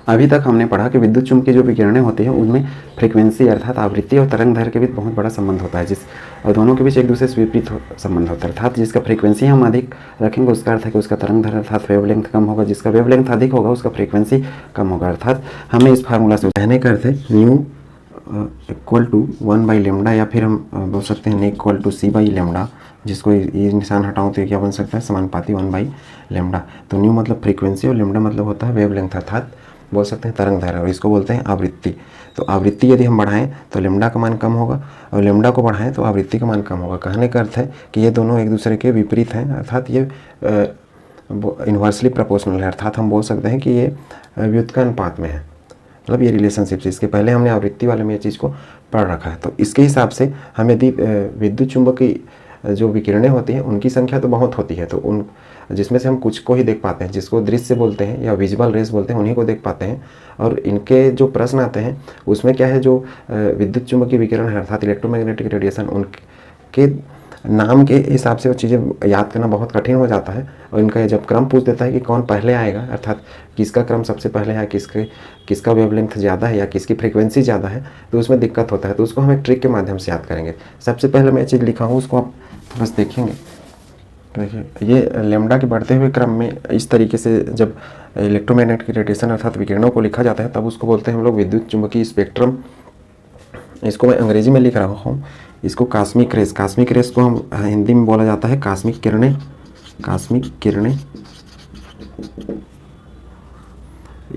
अभी तक हमने पढ़ा कि विद्युत चुम्बकीय जो विकिरणें होती हैं उनमें फ्रीक्वेंसी अर्थात आवृत्ति और तरंग दैर्घ्य के बीच बहुत बड़ा संबंध होता है, और दोनों के बीच एक दूसरे से विपरीत संबंध होता है। अर्थात जिसका फ्रीक्वेंसी हम अधिक रखेंगे उसका अर्थ है कि उसका तरंग दैर्घ्य अर्थात वेवलेंथ कम होगा, जिसका वेवलेंथ अधिक होगा उसका फ्रीक्वेंसी कम होगा। अर्थात हमें इस फार्मूला से कहने का अर्थ है nu equal to 1 by lambda, या फिर हम बोल सकते हैं equal to c by lambda, जिसको ये निशान हटाऊं तो ये क्या बन सकता है, समानुपाती 1 बाई लेमडा। तो न्यू मतलब फ्रीक्वेंसी और लेमडा मतलब होता है वेवलेंथ अर्थात बोल सकते हैं तरंग दैर्घ्य, और इसको बोलते हैं आवृत्ति। तो आवृत्ति यदि हम बढ़ाएं तो लेमडा का मान कम होगा, और लेमडा को बढ़ाएं तो आवृत्ति का मान कम होगा। कहने का अर्थ है कि ये दोनों एक दूसरे के विपरीत हैं, अर्थात ये इन्वर्सली प्रोपोर्शनल है, अर्थात हम बोल सकते हैं कि ये व्युत्क्रमानुपात में है, मतलब ये रिलेशनशिप से। इसके पहले हमने आवृत्ति वाले में ये चीज़ को पढ़ रखा है। तो इसके हिसाब से हम यदि विद्युत चुम्बकीय जो विकिरणें होती हैं उनकी संख्या तो बहुत होती है, तो उन जिसमें से हम कुछ को ही देख पाते हैं, जिसको दृश्य बोलते हैं या विजुअल रेस बोलते हैं, उन्हीं को देख पाते हैं। और इनके जो प्रश्न आते हैं उसमें क्या है, जो विद्युत चुम्बकीय विकिरण है अर्थात इलेक्ट्रोमैग्नेटिक रेडिएशन, उनके नाम के हिसाब से वो चीज़ें याद करना बहुत कठिन हो जाता है। और इनका जब क्रम पूछ देता है कि कौन पहले आएगा, अर्थात किसका क्रम सबसे पहले है, किसका वेवलेंथ ज़्यादा है या किसकी फ्रीक्वेंसी ज़्यादा है, तो उसमें दिक्कत होता है। तो उसको हम एक ट्रिक के माध्यम से याद करेंगे। सबसे पहले मैं चीज़ लिखा हूँ उसको आप बस देखेंगे। देखिए ये लेमडा के बढ़ते हुए क्रम में इस तरीके से जब इलेक्ट्रोमैग्नेटिक रेडिएशन अर्थात विकिरणों को लिखा जाता है तब उसको बोलते हैं हम लोग विद्युत चुम्बकीय स्पेक्ट्रम। इसको मैं अंग्रेजी में लिख रहा हूँ, इसको कॉस्मिक रेस, कॉस्मिक रेस को हम हिंदी में बोला जाता है कॉस्मिक किरणें, कॉस्मिक किरणें।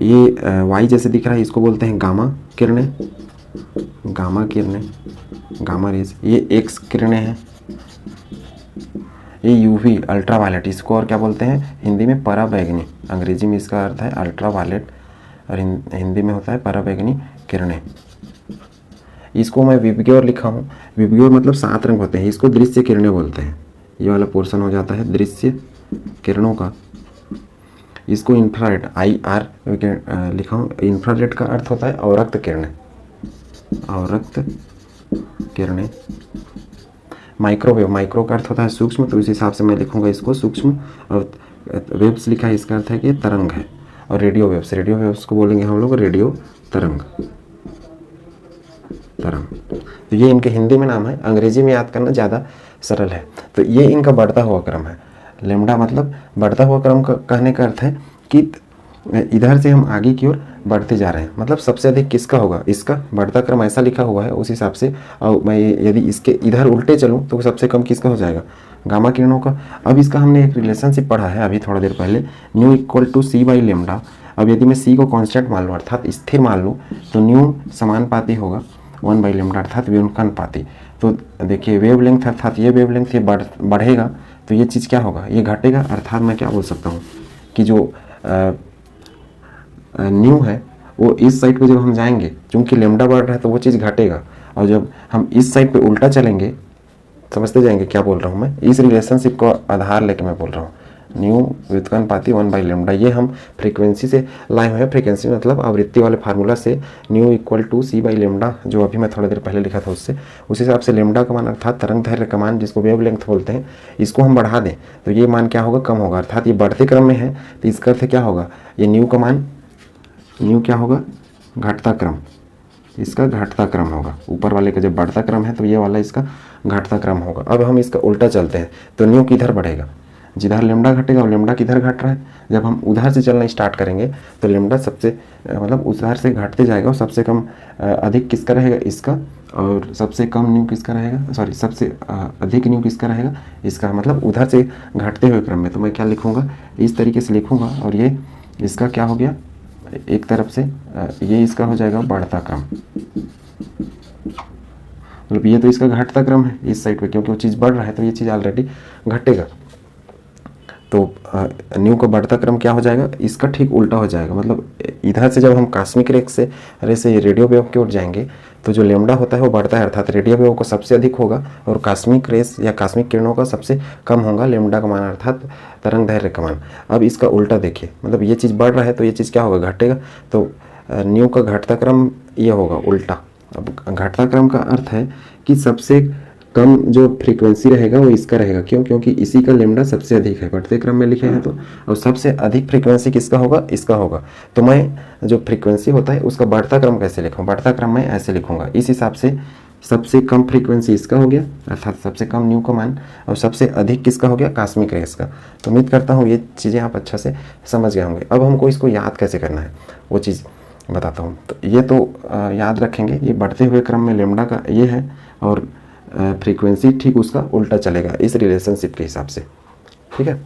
ये वाई जैसे दिख रहा है इसको बोलते हैं गामा किरणें, गामा किरणें, गामा रेस। ये एक्स किरणें हैं, ये यूवी अल्ट्रावायलेट, इसको और क्या बोलते हैं हिंदी में पराबैंगनी, अंग्रेजी में इसका अर्थ है अल्ट्रावायलेट और हिंदी में होता है पराबैंगनी किरणें। इसको मैं विबग्योर लिखा हूँ, विबग्योर मतलब 7 रंग होते हैं, इसको दृश्य किरणें बोलते हैं। ये वाला पोर्शन हो जाता है दृश्य किरणों का। इसको इंफ्रारेड IR लिखा हूँ, इंफ्रारेड का अर्थ होता है अवरक्त किरणें, अवरक्त किरणें। माइक्रोवेव, माइक्रो का अर्थ होता है सूक्ष्म, तो इस हिसाब से मैं लिखूंगा इसको सूक्ष्म, और वेव्स लिखा है इसका अर्थ है कि तरंग है। और रेडियो वेव्स, रेडियो वेव्स को बोलेंगे हम लोग रेडियो तरंग, तरंग। तो ये इनके हिंदी में नाम है, अंग्रेजी में याद करना ज़्यादा सरल है। तो ये इनका बढ़ता हुआ क्रम है। लेमडा मतलब बढ़ता हुआ क्रम का कहने का अर्थ है कि इधर से हम आगे की ओर बढ़ते जा रहे हैं, मतलब सबसे अधिक किसका होगा, इसका बढ़ता क्रम ऐसा लिखा हुआ है उस हिसाब से। और मैं यदि इसके इधर उल्टे चलूँ तो सबसे कम किसका हो जाएगा, गामा किरणों का। अब इसका हमने एक रिलेशनशिप पढ़ा है अभी थोड़ा देर पहले, nu equal to c by lambda. अब यदि मैं सी को कांस्टेंट मान लूँ अर्थात स्थिर मान लूँ तो न्यू समानुपाती होगा 1 बाई लेमडा अर्थात व्युत्क्रमानुपाती। तो देखिए वेवलेंथ अर्थात ये वेवलेंथ ये बढ़ेगा तो ये चीज़ क्या होगा, ये घटेगा। अर्थात मैं क्या बोल सकता हूँ कि जो न्यू है वो इस साइड पे जब हम जाएंगे, क्योंकि लेमडा बढ़ रहा है तो वो चीज़ घटेगा, और जब हम इस साइड पे उल्टा चलेंगे, समझते जाएंगे क्या बोल रहा हूँ मैं, इस रिलेशनशिप को आधार लेके मैं बोल रहा हूँ। न्यू व्युत्पन्नपाती 1/λ। ये हम फ्रीक्वेंसी से लाए हुए हैं, फ्रीक्वेंसी मतलब आवृत्ति वाले फार्मूला से न्यू इक्वल टू c/λ, जो अभी मैं थोड़ा देर पहले लिखा था उससे, उस हिसाब से लैम्डा का मान अर्थात तरंग दैर्ध्य का मान, जिसको वेवलेंथ बोलते हैं, इसको हम बढ़ा दें तो ये मान क्या होगा, कम होगा। अर्थात ये बढ़ते क्रम में है तो इसका अर्थ क्या होगा, ये न्यू का मान, न्यू क्या होगा, घटता क्रम, इसका घटता क्रम होगा। ऊपर वाले का जब बढ़ता क्रम है तो ये वाला इसका घटता क्रम होगा। अब हम इसका उल्टा चलते हैं तो न्यू किधर बढ़ेगा, जिधर लैम्डा घटेगा वो लैम्डा किधर घट रहा है। जब हम उधर से चलना स्टार्ट करेंगे तो लैम्डा सबसे मतलब उधर से घटते जाएगा और सबसे कम अधिक किसका रहेगा, इसका, और सबसे कम न्यू किसका रहेगा, सॉरी सबसे अधिक न्यू किसका रहेगा, इसका। मतलब उधर से घटते हुए क्रम में तो मैं क्या लिखूँगा, इस तरीके से लिखूँगा, और ये इसका क्या हो गया, एक तरफ से ये इसका हो जाएगा बढ़ता क्रम, मतलब ये तो इसका घटता क्रम है इस साइड पे, क्योंकि वो चीज़ बढ़ रहा है तो ये चीज़ ऑलरेडी घटेगा। तो न्यू का बढ़ता क्रम क्या हो जाएगा, इसका ठीक उल्टा हो जाएगा। मतलब इधर से जब हम कॉस्मिक रे से रेडियो वेव की ओर जाएंगे तो जो लैम्डा होता है वो बढ़ता है, अर्थात रेडियो वेव को सबसे अधिक होगा और कॉस्मिक रेस या कॉस्मिक किरणों का सबसे कम होगा लैम्डा का मान, अर्थात तरंग दैर्ध्य का मान। अब इसका उल्टा देखिए, मतलब ये चीज़ बढ़ रहा है तो ये चीज़ क्या होगा, घटेगा। तो न्यू का घटता क्रम ये होगा उल्टा। अब घटता क्रम का अर्थ है कि सबसे कम जो फ्रीक्वेंसी रहेगा वो इसका रहेगा, क्यों, क्योंकि इसी का लैम्डा सबसे अधिक है, बढ़ते क्रम में लिखे हैं तो, और सबसे अधिक फ्रीक्वेंसी किसका होगा, इसका होगा। तो मैं जो फ्रीक्वेंसी होता है उसका बढ़ता क्रम कैसे लिखूँ, बढ़ता क्रम मैं ऐसे लिखूँगा, इस हिसाब से सबसे कम फ्रीक्वेंसी इसका हो गया, अर्थात सबसे कम न्यू का मान, और सबसे अधिक किसका हो गया, कॉस्मिक रेस का। तो उम्मीद करता हूँ ये चीज़ें आप अच्छा से समझ गए होंगे। अब हमको इसको याद कैसे करना है वो चीज़ बताता हूँ। तो ये तो याद रखेंगे, ये बढ़ते हुए क्रम में लैम्डा का ये है और फ्रीक्वेंसी ठीक उसका उल्टा चलेगा इस रिलेशनशिप के हिसाब से, ठीक है।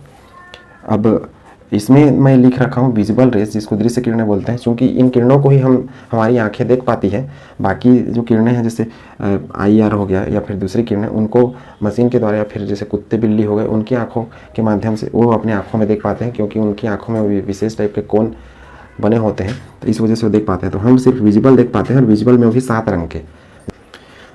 अब इसमें मैं लिख रखा हूँ विजिबल रेस, जिसको दृश्य किरणें बोलते हैं, क्योंकि इन किरणों को ही हमारी आंखें देख पाती हैं। बाकी जो किरणें हैं जैसे IR हो गया या फिर दूसरी किरणें, उनको मशीन के द्वारा या फिर जैसे कुत्ते बिल्ली हो गए उनकी आँखों के माध्यम से वो अपने आँखों में देख पाते हैं, क्योंकि उनकी आँखों में विशेष टाइप के कोन बने होते हैं, तो इस वजह से वो देख पाते हैं। तो हम सिर्फ विजिबल देख पाते हैं, और विजिबल में भी 7 रंग के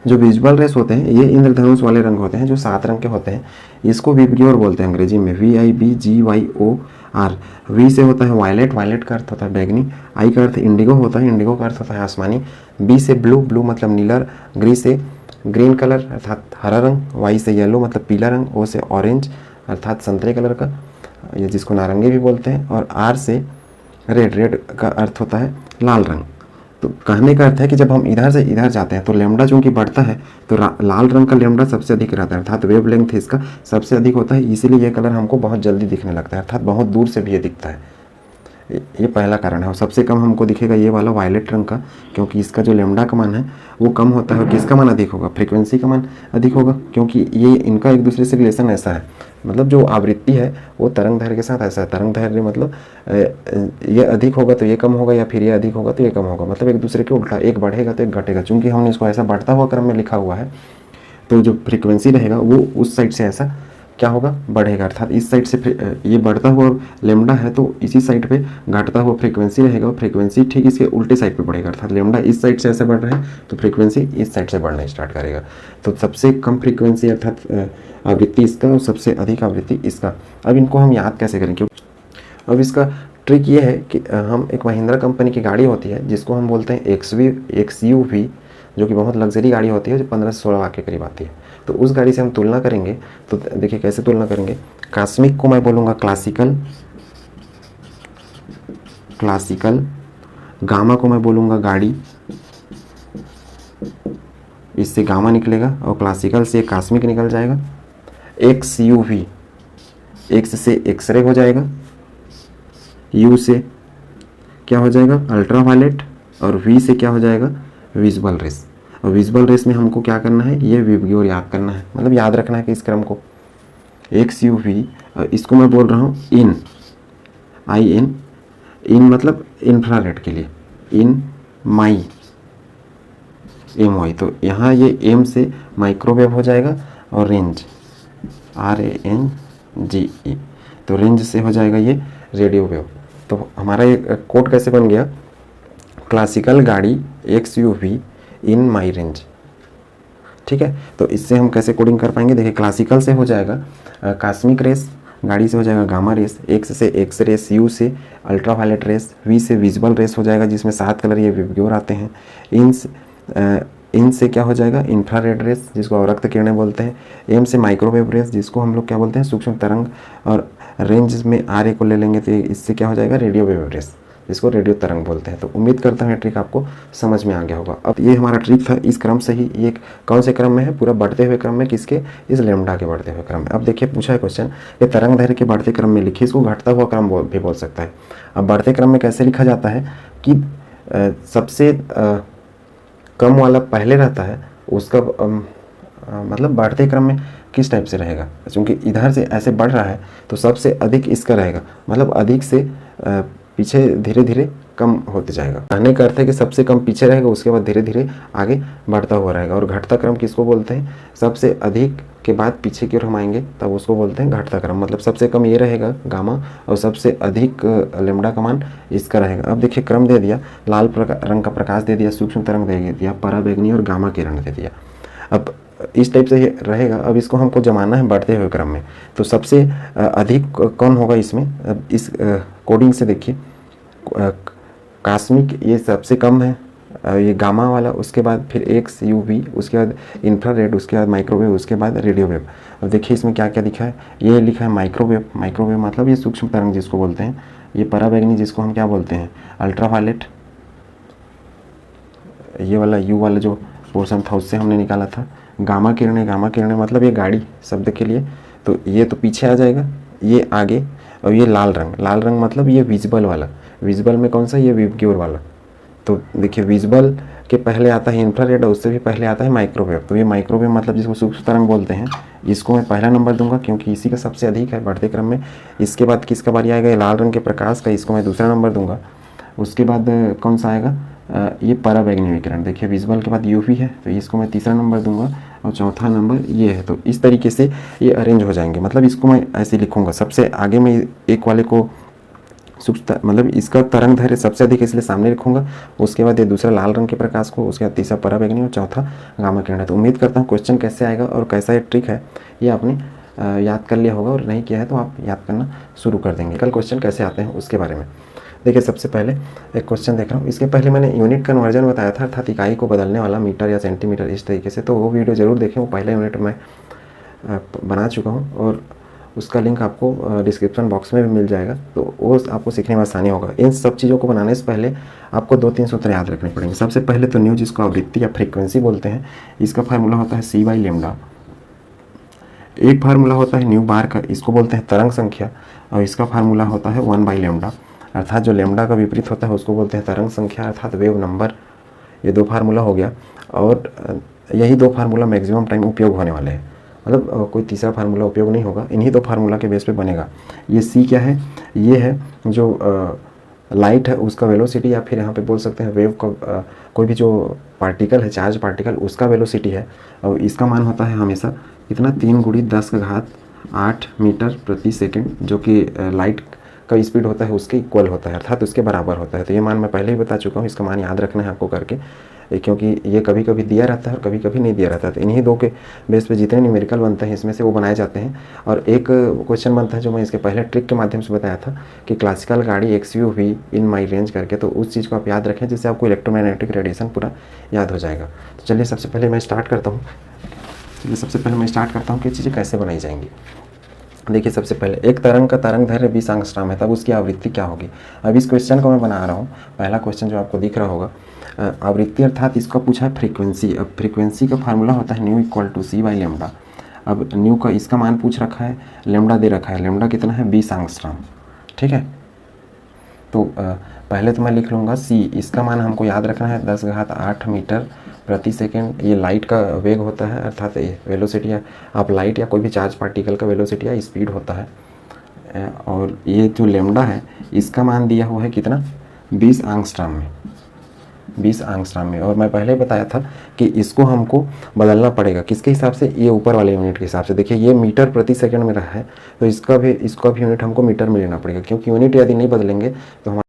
जो विजुअल रेस होते हैं ये इंद्रधनुष वाले रंग होते हैं जो 7 रंग के होते हैं। इसको विबग्योर बोलते हैं अंग्रेजी में, VIBGYOR। वी से होता है वायलेट, वायलेट का अर्थ होता है बैगनी। आई का अर्थ इंडिगो होता है, इंडिगो का अर्थ होता है आसमानी। बी से ब्लू, ब्लू मतलब नीला। ग्री से ग्रीन कलर अर्थात हरा रंग। वाई से येलो मतलब पीला रंग। ओ से ऑरेंज अर्थात संतरे कलर का, ये जिसको नारंगी भी बोलते हैं। और आर से रेड, रेड का अर्थ होता है लाल रंग। तो कहने का अर्थ है कि जब हम इधर से इधर जाते हैं तो लैम्डा चूंकि बढ़ता है तो लाल रंग का लैम्डा सबसे अधिक रहता है, अर्थात वेवलेंथ इसका सबसे अधिक होता है, इसीलिए ये कलर हमको बहुत जल्दी दिखने लगता है, अर्थात बहुत दूर से भी ये दिखता है। ये पहला कारण है। और सबसे कम हमको दिखेगा ये वाला वायलेट रंग का, क्योंकि इसका जो लैम्डा का मान है वो कम होता है। और किसका मान अधिक होगा? फ्रीक्वेंसी का मान अधिक होगा, क्योंकि ये इनका एक दूसरे से रिलेशन ऐसा है, मतलब जो आवृत्ति है वो तरंग दैर्ध्य के साथ ऐसा है। तरंग दैर्ध्य मतलब ये अधिक होगा तो ये कम होगा, या फिर ये अधिक होगा तो ये कम होगा, मतलब एक दूसरे के उल्टा, एक बढ़ेगा तो एक घटेगा। चूंकि हमने इसको ऐसा बढ़ता हुआ क्रम में लिखा हुआ है तो जो फ्रीक्वेंसी रहेगा वो उस साइड से ऐसा क्या होगा? बढ़ेगा, अर्थात इस साइड से ये बढ़ता हुआ लैम्डा है तो इसी साइड पे घटता हुआ फ्रीक्वेंसी रहेगा, और फ्रीक्वेंसी ठीक इसके उल्टे साइड पे बढ़ेगा, अर्थात लैम्डा इस साइड से ऐसे बढ़ रहा है तो फ्रीक्वेंसी इस साइड से बढ़ना स्टार्ट करेगा। तो सबसे कम फ्रीक्वेंसी अर्थात आवृत्ति इसका और सबसे अधिक आवृत्ति इसका। अब इनको हम याद कैसे करें? क्योंकि अब इसका ट्रिक ये है कि हम एक महिंद्रा कंपनी की गाड़ी होती है जिसको हम बोलते हैं XUV, जो कि बहुत लग्जरी गाड़ी होती है, जो 15 से 16 लाख के करीब आती है। तो उस गाड़ी से हम तुलना करेंगे तो देखिए कैसे तुलना करेंगे। कॉस्मिक को मैं बोलूँगा क्लासिकल, गामा को मैं बोलूँगा गाड़ी, इससे गामा निकलेगा और क्लासिकल से कॉस्मिक निकल जाएगा। XUV, X से एक्सरे हो जाएगा, U से क्या हो जाएगा? अल्ट्रावायलेट, और V से क्या हो जाएगा? Visible rays. और विजिबल रेस में हमको क्या करना है? ये विबग्योर याद करना है, मतलब याद रखना है कि इस क्रम को। XUV, इसको मैं बोल रहा हूँ IN मतलब इंफ्रारेड के लिए, इन माई MY। तो यहाँ ये M से माइक्रोवेव हो जाएगा, और रेंज RANGE, तो रेंज से हो जाएगा ये रेडियो वेव। तो हमारा ये कोड कैसे बन गया? क्लासिकल गाड़ी XUV इन माई रेंज, ठीक है। तो इससे हम कैसे कोडिंग कर पाएंगे? देखिए क्लासिकल से हो जाएगा कॉस्मिक रेस, गाड़ी से हो जाएगा गामा रेस, एक्स से एक्स रेस, यू से अल्ट्रावायलेट रेस, वी से विजिबल रेस हो जाएगा जिसमें 7 कलर ये विबग्योर आते हैं। इन से क्या हो जाएगा इंफ्रारेड रेस जिसको अवरक्त किरणें बोलते हैं। एम से माइक्रोवेव रेस जिसको हम लोग क्या बोलते हैं सूक्ष्म तरंग, और रेंज में आर को ले लेंगे तो इससे क्या हो जाएगा रेडियो वेव रेस जिसको रेडियो तरंग बोलते हैं। तो उम्मीद करता हूँ ये ट्रिक आपको समझ में आ गया होगा। अब ये हमारा ट्रिक था इस क्रम से ही, ये कौन से क्रम में है, पूरा बढ़ते हुए क्रम में, किसके, इस लैम्डा के बढ़ते हुए क्रम में। अब देखिए पूछा है क्वेश्चन कि तरंग दैर्घ्य के बढ़ते क्रम में लिखिए, इसको घटता हुआ क्रम भी बोल सकता है। अब बढ़ते क्रम में कैसे लिखा जाता है कि सबसे कम वाला पहले रहता है, उसका मतलब बढ़ते क्रम में किस टाइप से रहेगा, क्योंकि इधर से ऐसे बढ़ रहा है तो सबसे अधिक इसका रहेगा, मतलब अधिक से पीछे धीरे धीरे कम होते जाएगा। कहने का अर्थ है कि सबसे कम पीछे रहेगा, उसके बाद धीरे धीरे आगे बढ़ता हुआ रहेगा। और घटता क्रम किसको बोलते हैं, सबसे अधिक के बाद पीछे की ओर हम आएंगे तब उसको बोलते हैं घटता क्रम। मतलब सबसे कम ये रहेगा गामा और सबसे अधिक लैम्डा का मान इसका रहेगा। अब देखिए क्रम दे दिया, लाल रंग का प्रकाश दे दिया, सूक्ष्म तरंग दे दिया, पराबैंगनी और गामा किरण दे दिया। अब इस टाइप से ये रहेगा। अब इसको हमको जमाना है बढ़ते हुए क्रम में, तो सबसे अधिक कौन होगा इसमें। अब इस कोडिंग से देखिए कास्मिक ये सबसे कम है, ये गामा वाला, उसके बाद फिर एक्स यू वी, उसके बाद इंफ्रारेड, उसके बाद माइक्रोवेव, उसके बाद रेडियो वेव। अब देखिए इसमें क्या क्या लिखा है, ये लिखा है माइक्रोवेव। माइक्रोवेव मतलब ये सूक्ष्म तरंग जिसको बोलते हैं, ये पराबैंगनी जिसको हम क्या बोलते हैं अल्ट्रावायलेट, ये वाला यू वाला जो पोर्शन था उससे हमने निकाला था। गामा किरणें, गामा किरणें मतलब ये गाड़ी शब्द के लिए, तो ये तो पीछे आ जाएगा, ये आगे। और ये लाल रंग, लाल रंग मतलब ये विजिबल वाला, विजिबल में कौन सा, ये विबग्योर वाला। तो देखिए विजिबल के पहले आता है इंफ्रारेड और उससे भी पहले आता है माइक्रोवेव। तो ये माइक्रोवेव मतलब जिसको सूक्ष्म तरंग बोलते हैं, इसको मैं पहला नंबर दूंगा क्योंकि इसी का सबसे अधिक है बढ़ते क्रम में। इसके बाद किसका बारी आएगा, लाल रंग के प्रकाश का, इसको मैं दूसरा नंबर दूंगा। उसके बाद कौन सा आएगा, ये पराबैंगनी विकिरण। देखिए विजिबल के बाद यूवी है तो इसको मैं तीसरा नंबर दूंगा और चौथा नंबर ये है। तो इस तरीके से ये अरेंज हो जाएंगे। मतलब इसको मैं ऐसे लिखूंगा, सबसे आगे में एक वाले को सूक्ष्म मतलब इसका तरंग दैर्घ्य सबसे अधिक इसलिए सामने लिखूंगा, उसके बाद ये दूसरा लाल रंग के प्रकाश को, उसके बाद तीसरा पराबैंगनी और चौथा गामा किरण है। तो उम्मीद करता हूँ क्वेश्चन कैसे आएगा और कैसा ये ट्रिक है ये आपने याद कर लिया होगा, और नहीं किया है तो आप याद करना शुरू कर देंगे। कल क्वेश्चन कैसे आते हैं उसके बारे में देखिए। सबसे पहले एक क्वेश्चन देख रहा हूँ, इसके पहले मैंने यूनिट कन्वर्जन बताया था, अर्थात इकाई को बदलने वाला मीटर या सेंटीमीटर इस तरीके से, तो वो वीडियो ज़रूर देखें। वो पहला यूनिट मैं बना चुका हूँ और उसका लिंक आपको डिस्क्रिप्शन बॉक्स में भी मिल जाएगा, तो वो आपको सीखने में आसानी होगा। इन सब चीज़ों को बनाने से पहले आपको 2-3 सूत्र याद रखने पड़ेंगे। सबसे पहले तो न्यू जिसको आवृत्ति या फ्रीक्वेंसी बोलते हैं, इसका फार्मूला होता है C बाई लेमडा। एक फार्मूला होता है न्यू बार का, इसको बोलते हैं तरंग संख्या, और इसका फार्मूला होता है 1 बाई लेमडा, अर्थात जो लेमडा का विपरीत होता है उसको बोलते हैं तरंग संख्या अर्थात वेव नंबर। ये 2 फार्मूला हो गया, और यही 2 फार्मूला मैक्सिमम टाइम उपयोग होने वाले हैं, मतलब कोई तीसरा फार्मूला उपयोग नहीं होगा, इन्हीं 2 फार्मूला के बेस पे बनेगा। ये सी क्या है, ये है जो लाइट है उसका वेलोसिटी, या फिर यहाँ पे बोल सकते हैं वेव का कोई भी जो पार्टिकल है, चार्ज पार्टिकल, उसका वेलोसिटी है। और इसका मान होता है हमेशा कितना, 3 × 10⁸ मीटर प्रति सेकेंड, जो कि लाइट का स्पीड होता है उसके इक्वल होता है, अर्थात उसके बराबर होता है। तो ये मान मैं पहले ही बता चुका हूँ, इसका मान याद रखना है आपको करके, क्योंकि ये कभी कभी दिया रहता है और कभी कभी नहीं दिया रहता है। तो इन्हीं 2 के बेस पे जितने न्यूमेरिकल बनते हैं इसमें से वो बनाए जाते हैं। और एक क्वेश्चन बनता है जो मैं इसके पहले ट्रिक के माध्यम से बताया था कि क्लासिकल गाड़ी XUV इन माई रेंज करके, तो उस चीज़ को आप याद रखें जिससे आपको इलेक्ट्रोमैग्नेटिक रेडिएशन पूरा याद हो जाएगा। तो चलिए सबसे पहले मैं स्टार्ट करता हूँ कि चीज़ें कैसे बनाई जाएंगी। देखिए सबसे पहले एक तरंग का तरंग दैर्घ्य 20 एंगस्ट्रॉम है, तब उसकी आवृत्ति क्या होगी। अब इस क्वेश्चन को मैं बना रहा हूँ, पहला क्वेश्चन जो आपको दिख रहा होगा आवृत्ति, अर्थात इसका पूछा है फ्रीक्वेंसी। अब फ्रीक्वेंसी का फार्मूला होता है nu equal to C by lambda. अब न्यू का इसका मान पूछ रखा है, लेमडा दे रखा है, लेमडा कितना है 20 एंगस्ट्रॉम, ठीक है। तो पहले तो मैं लिख लूँगा C, इसका मान हमको याद रखना है 10⁸ मीटर प्रति सेकेंड। ये लाइट का वेग होता है, अर्थात वेलोसिटी है, आप लाइट या कोई भी चार्ज पार्टिकल का वेलोसिटी या स्पीड होता है। और ये जो लेमडा है इसका मान दिया हुआ है कितना, 20 एंगस्ट्रॉम में, 20 एंगस्ट्रॉम में। और मैं पहले बताया था कि इसको हमको बदलना पड़ेगा किसके हिसाब से, ये ऊपर वाले यूनिट के हिसाब से। देखिए ये मीटर प्रति सेकंड में रहा है, तो इसका भी यूनिट हमको मीटर में लेना पड़ेगा, क्योंकि यूनिट यदि नहीं बदलेंगे तो हमारे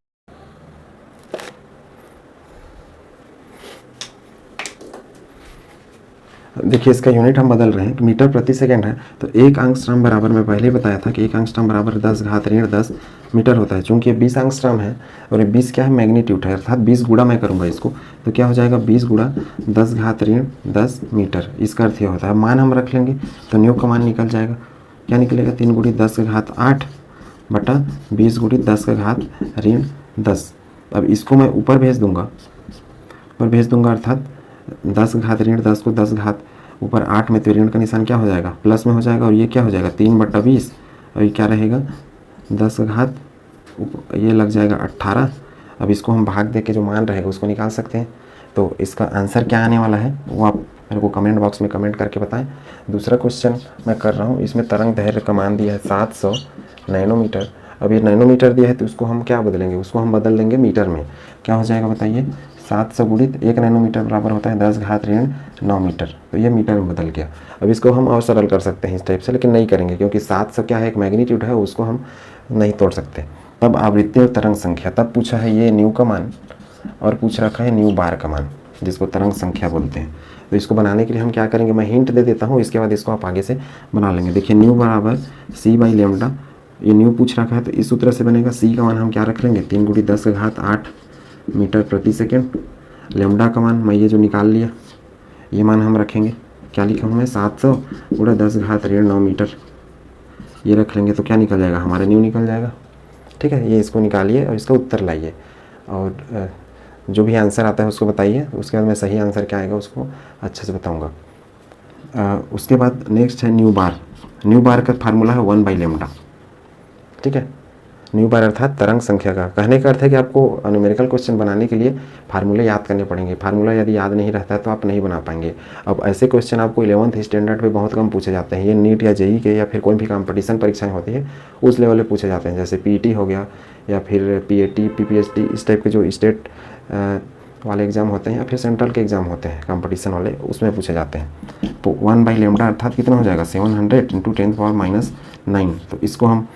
देखिए इसका यूनिट हम बदल रहे हैं, मीटर प्रति सेकंड है तो 1 एंगस्ट्रॉम बराबर, मैं पहले ही बताया था कि 1 एंगस्ट्रॉम बराबर 10 घात ऋण 10 मीटर होता है। चूंकि ये 20 एंगस्ट्रॉम है और ये 20 क्या है, मैग्नीट्यूड है, अर्थात 20 गुणा मैं करूँगा इसको, तो क्या हो जाएगा 20 गुणा 10 घात ऋण 10 मीटर। इसका अर्थ ये होता है, मान हम रख लेंगे तो न्यू का मान निकल जाएगा, क्या निकलेगा 3 गुणी 10 का घात 8 बटा 20 गुणी 10 का घात ऋण 10। अब इसको मैं ऊपर भेज दूंगा, अर्थात 10 घात ऋण 10 को 10 घात ऊपर 8 में, तो ऋण का निशान क्या हो जाएगा, प्लस में हो जाएगा, और ये क्या हो जाएगा 3 बटा 20, और ये क्या रहेगा 10 घात, ये लग जाएगा 18। अब इसको हम भाग दे के जो मान रहेगा उसको निकाल सकते हैं। तो इसका आंसर क्या आने वाला है वो आप मेरे को कमेंट बॉक्स में कमेंट करके बताएं। दूसरा क्वेश्चन मैं कर रहा हूँ, इसमें तरंग दैर्घ्य का मान दिया है 700 नैनोमीटर। अब ये नैनोमीटर दिया है तो उसको हम क्या बदलेंगे, उसको हम बदल देंगे मीटर में। क्या हो जाएगा बताइए, 700 गुणित 1 नैनोमीटर बराबर होता है 10 घात ऋण 9 मीटर, तो ये मीटर में बदल गया। अब इसको हम और सरल कर सकते हैं इस टाइप से, लेकिन नहीं करेंगे क्योंकि 700 क्या है, एक मैग्नीट्यूड है, उसको हम नहीं तोड़ सकते। तब आवृत्ति और तरंग संख्या, तब पूछा है ये न्यू का मान और पूछ रखा है न्यू बार का मान, जिसको तरंग संख्या बोलते हैं। तो इसको बनाने के लिए हम क्या करेंगे, मैं हिंट दे देता हूँ, इसके बाद इसको आप आगे से बना लेंगे। देखिए न्यू बराबर सी बाई लेमडा, ये न्यू पूछ रखा है तो इस सूत्र से बनेगा। सी का मान हम क्या रख लेंगे, 3 गुणी 10 का घात 8 मीटर प्रति सेकेंड। लेमडा का मान मैं ये जो निकाल लिया, ये मान हम रखेंगे, क्या लिखा हूँ मैं 700 गुणा 10 घात ऋण 9 मीटर, ये रख लेंगे तो क्या निकल जाएगा, हमारा न्यू निकल जाएगा। ठीक है, ये इसको निकालिए और इसका उत्तर लाइए, और जो भी आंसर आता है उसको बताइए। उसके बाद मैं सही आंसर क्या आएगा उसको अच्छे से बताऊँगा। उसके बाद नेक्स्ट है न्यू बार। न्यू बार का फार्मूला है 1 बाई लेमडा। ठीक है, न्यू बार अर्थात तरंग संख्या का। कहने का अर्थ है कि आपको न्यूमेरिकल क्वेश्चन बनाने के लिए फार्मूले याद करने पड़ेंगे। फार्मूला यदि याद नहीं रहता है तो आप नहीं बना पाएंगे। अब ऐसे क्वेश्चन आपको 11th स्टैंडर्ड पे बहुत कम पूछे जाते हैं। ये नीट या जेई के या फिर कोई भी कंपटीशन परीक्षाएं होती है उस लेवल पे पूछे जाते हैं, जैसे पीईटी हो गया या फिर पीएटी पीपीएचडी, इस टाइप के जो स्टेट वाले एग्जाम होते हैं या फिर सेंट्रल के एग्जाम होते हैं कंपटीशन वाले, उसमें पूछे जाते हैं। तो 1 बाई लेमडा अर्थात कितना हो जाएगा 700 इंटू 10⁻⁹। तो इसको हम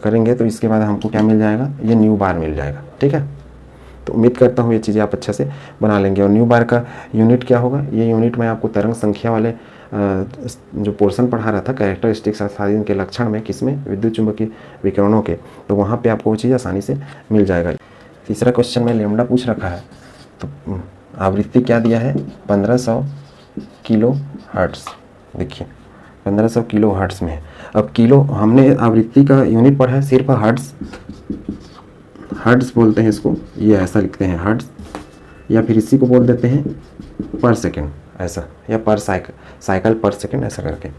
करेंगे तो इसके बाद हमको क्या मिल जाएगा, ये न्यू बार मिल जाएगा। ठीक है, तो उम्मीद करता हूँ ये चीज़ें आप अच्छे से बना लेंगे। और न्यू बार का यूनिट क्या होगा, ये यूनिट मैं आपको तरंग संख्या वाले जो पोर्शन पढ़ा रहा था, कैरेक्टरिस्टिक्स अर्थात इनके लक्षण में, किसमें, विद्युत चुंबकीय विकिरणों के, तो वहाँ पे आपको वो चीज़ आसानी से मिल जाएगा। तीसरा क्वेश्चन में लेमडा पूछ रखा है, तो आवृत्ति क्या दिया है 1500 किलो हर्ट्स। देखिए 1500 किलो हर्ट्स में है। अब किलो, हमने आवृत्ति का यूनिट पढ़ा है सिर्फ हर्ट्स, हर्ट्स बोलते हैं इसको, ये ऐसा लिखते हैं हर्ट्स, या फिर इसी को बोल देते हैं पर सेकंड ऐसा, या पर साइकिल पर सेकंड ऐसा करके,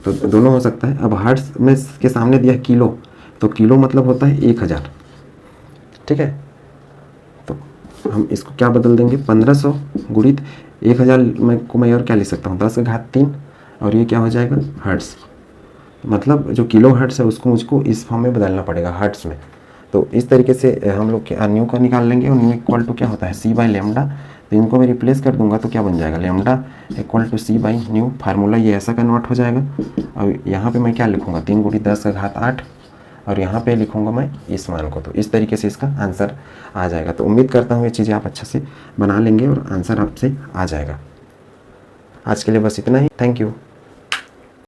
तो दोनों हो सकता है। अब हर्ट्स में के सामने दिया किलो, तो किलो मतलब होता है 1000। ठीक है, तो हम इसको क्या बदल देंगे, 1500 गुणित 1000 में को मैं और क्या लिख सकता हूँ 10 घात 3, और ये क्या हो जाएगा हर्ट्स, मतलब जो किलो हर्ट्स है उसको मुझको इस फॉर्म में बदलना पड़ेगा हर्ट्स में। तो इस तरीके से हम लोग न्यू का निकाल लेंगे, और न्यू इक्वल टू क्या होता है सी बाई लेमडा। तो इनको मैं रिप्लेस कर दूंगा तो क्या बन जाएगा, lambda equal to c by nu. Formula ये ऐसा कन्वर्ट हो जाएगा। और यहाँ पे मैं क्या लिखूँगा 3 गुणी 10 का घात 8, और यहाँ पे लिखूँगा मैं इस मान को। तो इस तरीके से इसका आंसर आ जाएगा। तो उम्मीद करता हूँ ये चीज़ें आप अच्छे से बना लेंगे और आंसर आपसे आ जाएगा। आज के लिए बस इतना ही, थैंक यू।